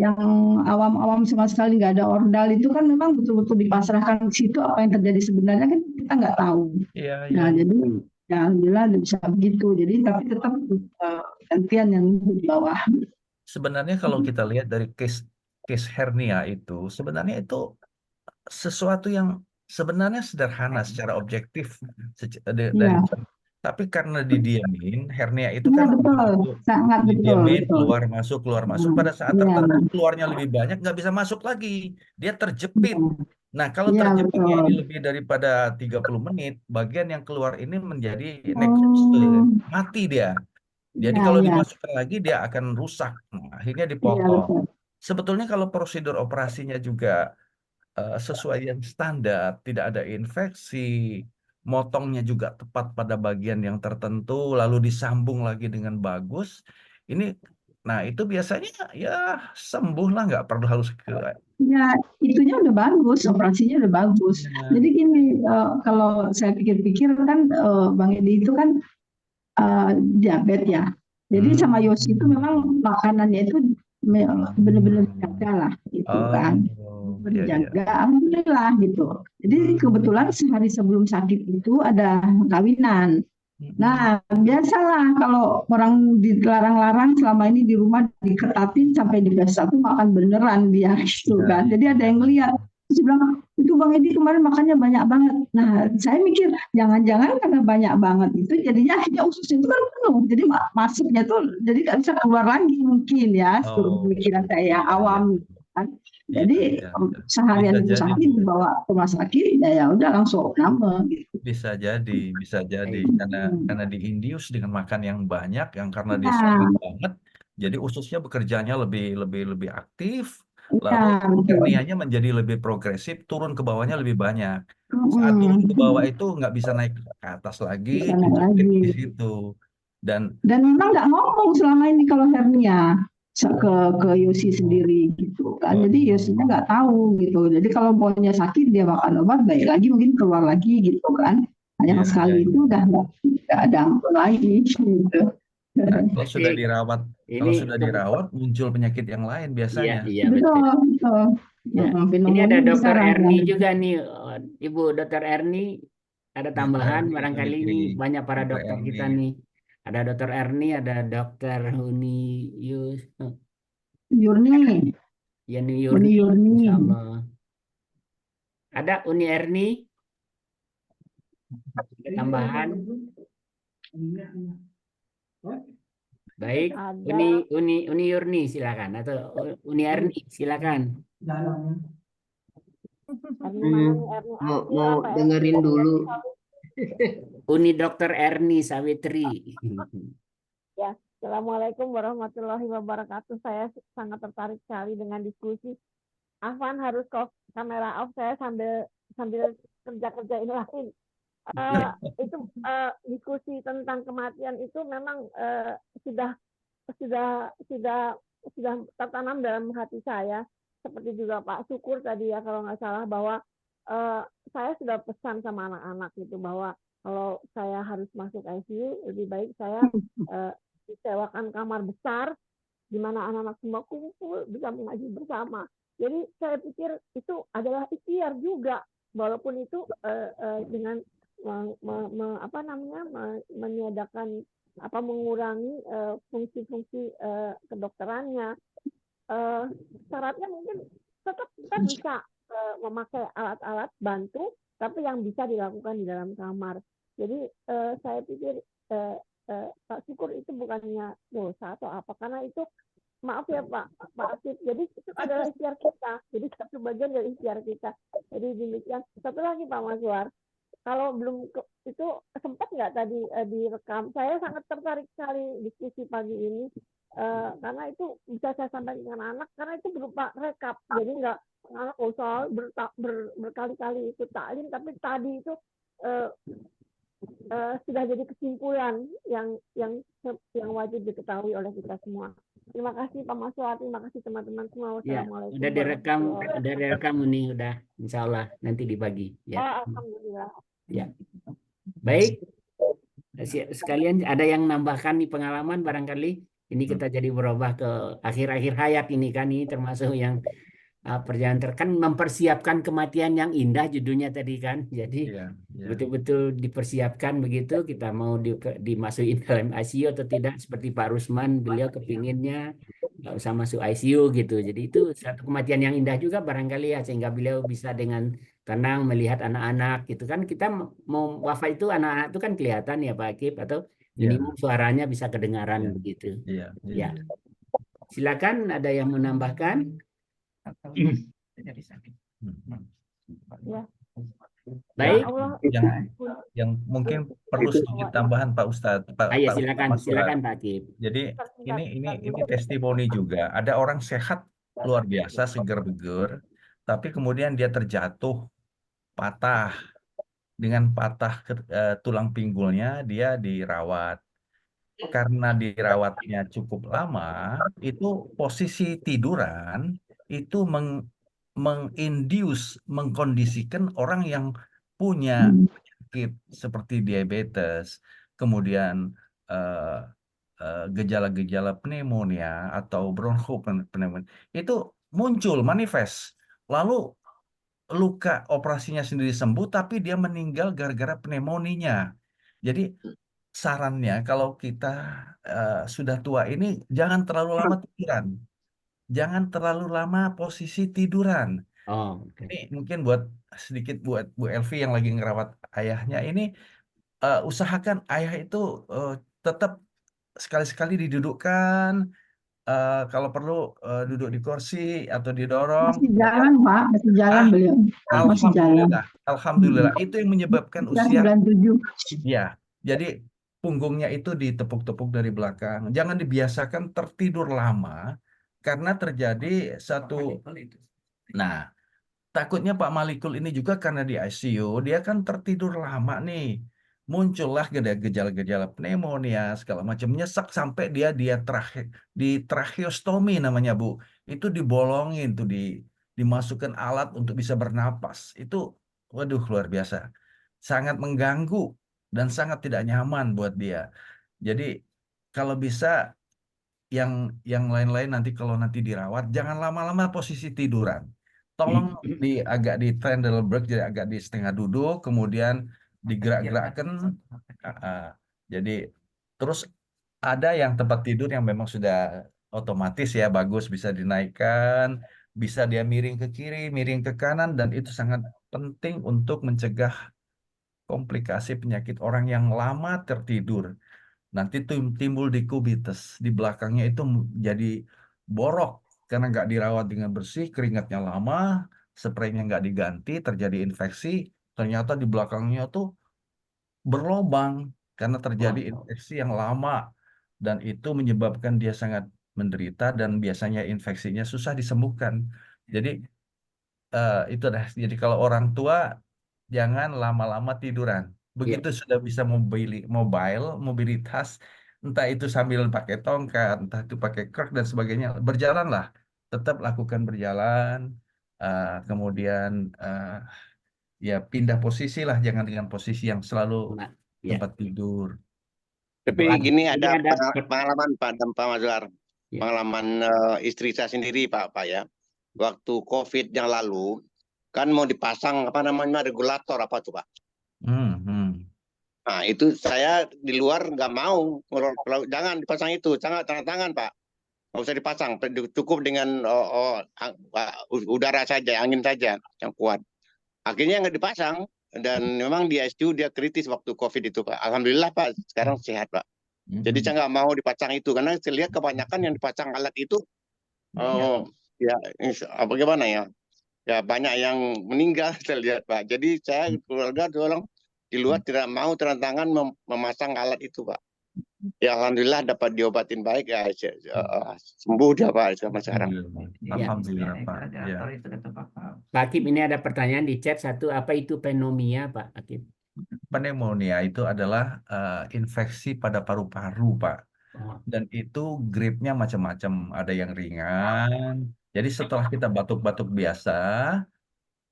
K: yang awam-awam sama sekali nggak ada ordal itu kan memang betul-betul dipasrahkan di situ, apa yang terjadi sebenarnya kan kita nggak tahu.
D: Iya, iya,
K: Nah,
D: iya.
K: jadi ya alhamdulillah bisa begitu. Jadi tapi tetap gantian yang di bawah.
D: Sebenarnya kalau kita lihat dari case hernia itu, sebenarnya itu sesuatu yang sebenarnya sederhana secara objektif,
K: Iya.
D: tapi karena didiamin, hernia itu
K: Iya
D: kan
K: betul, sangat betul,
D: didiamin,
K: betul.
D: keluar masuk. Pada saat
K: Iya,
D: tertentu keluarnya lebih banyak, nggak bisa masuk lagi, dia terjepit. Nah, kalau
K: iya
D: terjepitnya ini
K: betul.
D: lebih daripada 30 menit, bagian yang keluar ini menjadi
K: Oh,
D: mati dia. Jadi
K: iya,
D: kalau
K: iya,
D: dimasukkan lagi dia akan rusak. Nah, akhirnya
K: iya
D: dipotong.
K: betul.
D: Sebetulnya kalau prosedur operasinya juga sesuai yang standar, tidak ada infeksi, motongnya juga tepat pada bagian yang tertentu, lalu disambung lagi dengan bagus. Ini, nah itu biasanya ya sembuh lah, nggak perlu harus ke.
K: Ya, itunya udah bagus, operasinya udah bagus.
D: Ya.
K: Jadi gini, kalau saya pikir-pikir kan Bang Edi itu kan diabetes ya. Jadi sama Yosi itu memang makanannya itu benar-benar dijaga lah gitu kan.
D: Oh, iya, iya.
K: Berjaga, alhamdulillah gitu. Jadi kebetulan sehari sebelum sakit itu ada kawinan. Nah, biasalah kalau orang dilarang-larang selama ini di rumah diketatin sampai di pesta tuh makan beneran dia gitu
D: Iya,
K: kan.
D: iya,
K: Jadi ada
D: iya.
K: yang lihat, terus dia bilang, itu Bang Edi kemarin makannya banyak banget. Nah, saya mikir jangan-jangan karena banyak banget itu jadinya akhirnya ususnya itu kan penuh. Jadi masuknya tuh jadi nggak bisa keluar lagi mungkin ya, seluruh
D: Oh,
K: pemikiran saya yang
D: iya, iya.
K: awam kan.
D: Iya,
K: Jadi
D: iya, iya.
K: seharian
D: Bisa
K: itu
D: jadi,
K: sakit
D: Bu.
K: dibawa ke rumah sakit, ya udah langsung nama gitu.
D: Bisa jadi karena diindius dengan makan yang banyak, yang karena dia
K: Nah,
D: solid banget, jadi ususnya bekerjanya lebih aktif,
K: ya,
D: lalu
K: betul.
D: hernianya menjadi lebih progresif, turun ke bawahnya lebih banyak. Saat turun ke bawah
K: Mm-mm.
D: itu nggak bisa naik ke atas lagi,
K: Bisa naik
D: kejepit
K: lagi.
D: di situ. Dan
K: Dan memang nggak ngomong selama ini kalau hernia ke Yosi sendiri gitu kan. Jadi Yosinya nggak tahu gitu. Jadi kalau maunya sakit dia makan obat baik lagi mungkin keluar lagi gitu kan. Nah, yang
D: ya,
K: sekali itu udah nggak ada ampun lagi gitu.
D: nah, kalau sudah dirawat,
B: Ini
D: muncul penyakit yang lain
B: iya,
D: biasanya.
B: iya betul.
K: Betul, betul.
B: Ya. Ini
K: Pneumonia
B: ada
K: bisa
B: Dokter Erni
K: yang
B: juga nih, Ibu Dokter Erni. Ada tambahan
D: Erni,
B: barangkali ini banyak para dokter kita nih. Ada Dokter Erni, ada Dokter Uni
K: Yurni.
B: Yani
K: Uni Yurni.
B: sama. Ada Uni Erni? Ada tambahan? Baik, Uni Yurni silakan atau Uni Erni silakan.
L: Mau dengerin dulu.
B: Uni Dokter Erni Sawitri.
M: Ya, Assalamualaikum warahmatullahi wabarakatuh. Saya sangat tertarik sekali dengan diskusi. Afwan harus kamera off, saya sambil kerja ini lain. Itu diskusi tentang kematian itu memang sudah tertanam dalam hati saya. Seperti juga Pak Syukur tadi ya kalau nggak salah, bahwa saya sudah pesan sama anak-anak gitu bahwa kalau saya harus masuk ICU lebih baik saya disewakan kamar besar di mana anak-anak semua kumpul bisa mengaji bersama. Jadi saya pikir itu adalah ikhtiar juga, walaupun itu dengan meniadakan mengurangi fungsi-fungsi kedokterannya. Syaratnya mungkin tetap kita bisa memakai alat-alat bantu, tapi yang bisa dilakukan di dalam kamar. Jadi saya pikir Pak Syukur itu bukannya dosa atau apa, karena itu maaf ya Pak Asif, jadi itu adalah ikhtiar kita, jadi satu bagian dari ikhtiar kita. Jadi demikian. Satu lagi Pak Maswar, kalau belum itu sempat nggak tadi direkam? Saya sangat tertarik sekali diskusi pagi ini karena itu bisa saya sampaikan dengan anak, karena itu berupa rekap, jadi nggak anak usah berkali-kali ikut taklim, tapi tadi itu sudah jadi kesimpulan yang wajib diketahui oleh kita semua. Terima kasih Pak Maswar, terima kasih teman-teman semua.
B: Ya,
M: Wassalamualaikum
B: udah direkam,
M: warahmatullahi
B: nih, udah, insya Allah nanti dibagi. Ya,
M: Alhamdulillah.
B: ya. Baik. Sekalian ada yang nambahkan nih pengalaman barangkali ini kita jadi berubah ke akhir-akhir hayat ini kan, ini termasuk yang perjalanan kan mempersiapkan kematian yang indah judulnya tadi kan. Jadi betul-betul dipersiapkan begitu, kita mau dimasukin dalam ICU atau tidak, seperti Pak Rusman, beliau kepinginnya nggak usah masuk ICU gitu. Jadi itu satu kematian yang indah juga barangkali ya, sehingga beliau bisa dengan tenang melihat anak-anak gitu kan. Kita mau wafat itu anak-anak itu kan kelihatan ya Pak Akib, atau minimum suaranya bisa kedengaran begitu. Ya. Silakan, ada yang menambahkan?
M: Ya.
B: Baik.
D: Yang mungkin perlu sedikit tambahan Pak Ustadz.
B: Ya, silakan Pak Akib.
D: Jadi ini testimoni juga. Ada orang sehat luar biasa, seger bugar, tapi kemudian dia terjatuh, patah. Dengan patah tulang pinggulnya, dia dirawat. Karena dirawatnya cukup lama, itu posisi tiduran itu mengkondisikan orang yang punya penyakit seperti diabetes, kemudian gejala-gejala pneumonia atau bronchopneumonia itu muncul, manifest. Lalu luka operasinya sendiri sembuh, tapi dia meninggal gara-gara pneumonia. Jadi sarannya kalau kita sudah tua ini jangan terlalu lama tiduran. Jangan terlalu lama posisi tiduran. Ini mungkin sedikit buat Bu Elvi yang lagi ngerawat ayahnya ini, usahakan ayah itu tetap sekali-sekali didudukkan, kalau perlu duduk di kursi atau didorong.
K: Masih jalan Pak, masih jalan beliau. Masih jalan.
D: Alhamdulillah. Itu yang menyebabkan usia
K: 97.
D: Ya, jadi punggungnya itu ditepuk-tepuk dari belakang. Jangan dibiasakan tertidur lama karena terjadi satu. Nah, takutnya Pak Malikul ini juga karena di ICU, dia kan tertidur lama nih. Muncullah gejala-gejala pneumonia, segala macam, nyesek sampai dia di tracheostomi namanya Bu. Itu dibolongin tuh, dimasukkan alat untuk bisa bernapas. Itu waduh luar biasa. Sangat mengganggu dan sangat tidak nyaman buat dia. Jadi kalau bisa yang lain-lain nanti kalau nanti dirawat jangan lama-lama posisi tiduran. Tolong agak di Trendelenburg, jadi agak di setengah duduk, kemudian digerak-gerakkan. Jadi terus ada yang tempat tidur yang memang sudah otomatis ya, bagus, bisa dinaikkan, bisa dia miring ke kiri, miring ke kanan, dan itu sangat penting untuk mencegah komplikasi penyakit orang yang lama tertidur. Nanti timbul dekubitus, di belakangnya itu jadi borok karena nggak dirawat dengan bersih, keringatnya lama, spraynya nggak diganti, terjadi infeksi, ternyata di belakangnya tuh berlobang karena terjadi infeksi yang lama, dan itu menyebabkan dia sangat menderita dan biasanya infeksinya susah disembuhkan. Jadi itu dah. Jadi kalau orang tua jangan lama-lama tiduran. Begitu sudah bisa mobilitas, entah itu sambil pakai tongkat, entah itu pakai kruk dan sebagainya, berjalanlah. Tetap lakukan berjalan, kemudian ya pindah posisi lah, jangan dengan posisi yang selalu tempat tidur.
J: Tapi gini, ada pengalaman Pak Mazhar, pengalaman istri saya sendiri Pak ya. Waktu COVID yang lalu kan mau dipasang apa namanya regulator apa tuh Pak? Nah itu saya di luar nggak mau, jangan dipasang itu, tanda tangan Pak, nggak usah dipasang, cukup dengan udara saja, angin saja yang kuat. Akhirnya nggak dipasang, dan memang di ICU dia kritis waktu COVID itu Pak. Alhamdulillah Pak, sekarang sehat Pak. Jadi saya nggak mau dipasang itu karena saya lihat kebanyakan yang dipasang alat itu ya bagaimana ya? Ya banyak yang meninggal saya lihat Pak. Jadi saya keluarga tolong di luar tidak mau terang-terangan memasang alat itu Pak. Ya alhamdulillah dapat diobatin baik ya sembuh dia Pak sama sekarang.
D: Alhamdulillah Pak. Ya.
B: Pak Akib, ini ada pertanyaan di chat satu, apa itu pneumonia Pak Akib?
D: Pneumonia itu adalah infeksi pada paru-paru, Pak. Dan itu grade-nya macam-macam. Ada yang ringan. Jadi setelah kita batuk-batuk biasa,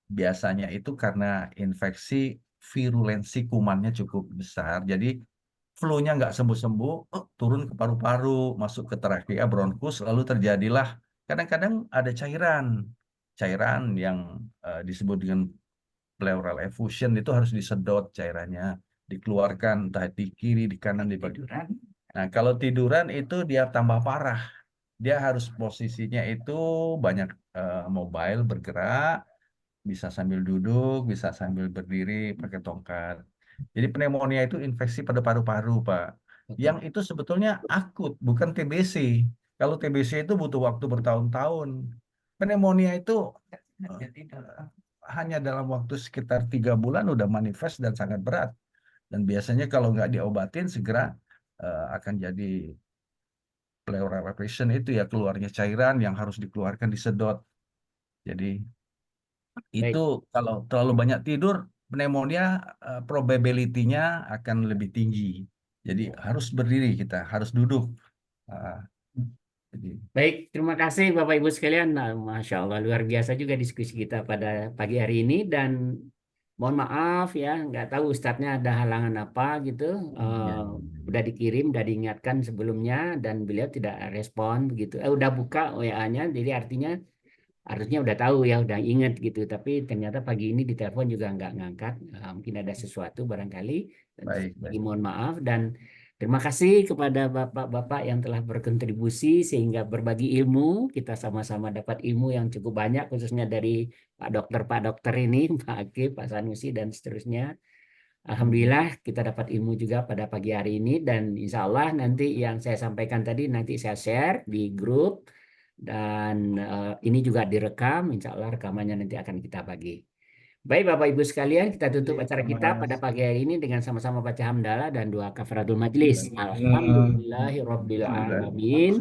D: biasanya itu karena infeksi virulensi kumannya cukup besar. Jadi flu-nya nggak sembuh-sembuh, turun ke paru-paru, masuk ke trakea, bronkus, lalu terjadilah kadang-kadang ada cairan yang disebut dengan pleural effusion, itu harus disedot cairannya, dikeluarkan entah di kiri, di kanan, di bagian. Nah, kalau tiduran itu dia tambah parah. Dia harus posisinya itu banyak mobile, bergerak, bisa sambil duduk, bisa sambil berdiri pakai tongkat. Jadi pneumonia itu infeksi pada paru-paru, Pak. Yang itu sebetulnya akut, bukan TBC. Kalau TBC itu butuh waktu bertahun-tahun. Pneumonia itu hanya dalam waktu sekitar 3 bulan udah manifest dan sangat berat. Dan biasanya kalau nggak diobatin segera akan jadi pleural effusion, itu ya keluarnya cairan yang harus dikeluarkan, disedot. Jadi itu kalau terlalu banyak tidur, pneumonia probability-nya akan lebih tinggi. Jadi harus berdiri, kita harus duduk.
B: Baik, terima kasih Bapak Ibu sekalian. Nah, Masya Allah, luar biasa juga diskusi kita pada pagi hari ini. Dan mohon maaf ya, nggak tahu Ustadznya ada halangan apa gitu. Udah dikirim, udah diingatkan sebelumnya, dan beliau tidak respon begitu. Udah buka WA-nya, jadi artinya harusnya udah tahu ya, udah ingat gitu. Tapi ternyata pagi ini di telepon juga nggak ngangkat. Mungkin ada sesuatu barangkali. Lagi mohon maaf, dan terima kasih kepada bapak-bapak yang telah berkontribusi sehingga berbagi ilmu. Kita sama-sama dapat ilmu yang cukup banyak, khususnya dari Pak Dokter ini, Pak Akib, Pak Sanusi, dan seterusnya. Alhamdulillah kita dapat ilmu juga pada pagi hari ini, dan insya Allah nanti yang saya sampaikan tadi nanti saya share di grup, dan ini juga direkam. Insya Allah rekamannya nanti akan kita bagi. Baik Bapak Ibu sekalian, kita tutup acara kita pada pagi hari ini dengan sama-sama baca hamdalah dan doa kafaratul majlis. Alhamdulillahirabbil alamin.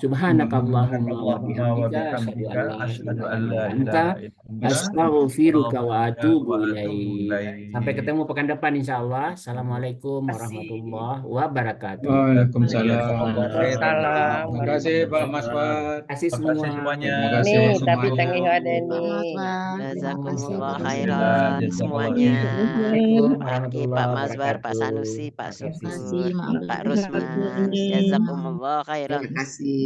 B: Subhanakallahumma wa bihamdika asyhadu an la ilaha illa anta astaghfiruka wa atubu ilaik. Sampai ketemu pekan depan insyaallah. Assalamualaikum warahmatullahi wabarakatuh.
F: Waalaikumsalam. Terima kasih Pak Maswar.
B: Terima kasih semuanya.
F: Terima kasih
C: Nih, tapi
F: semuanya.
C: thank you ada nih. Jazakumullah khairan semuanya. Aki, Pak Mazbar, Pak Sanusi, Pak Sukur, Pak Rusman. Jazakumullah khairan.
L: Terima kasih.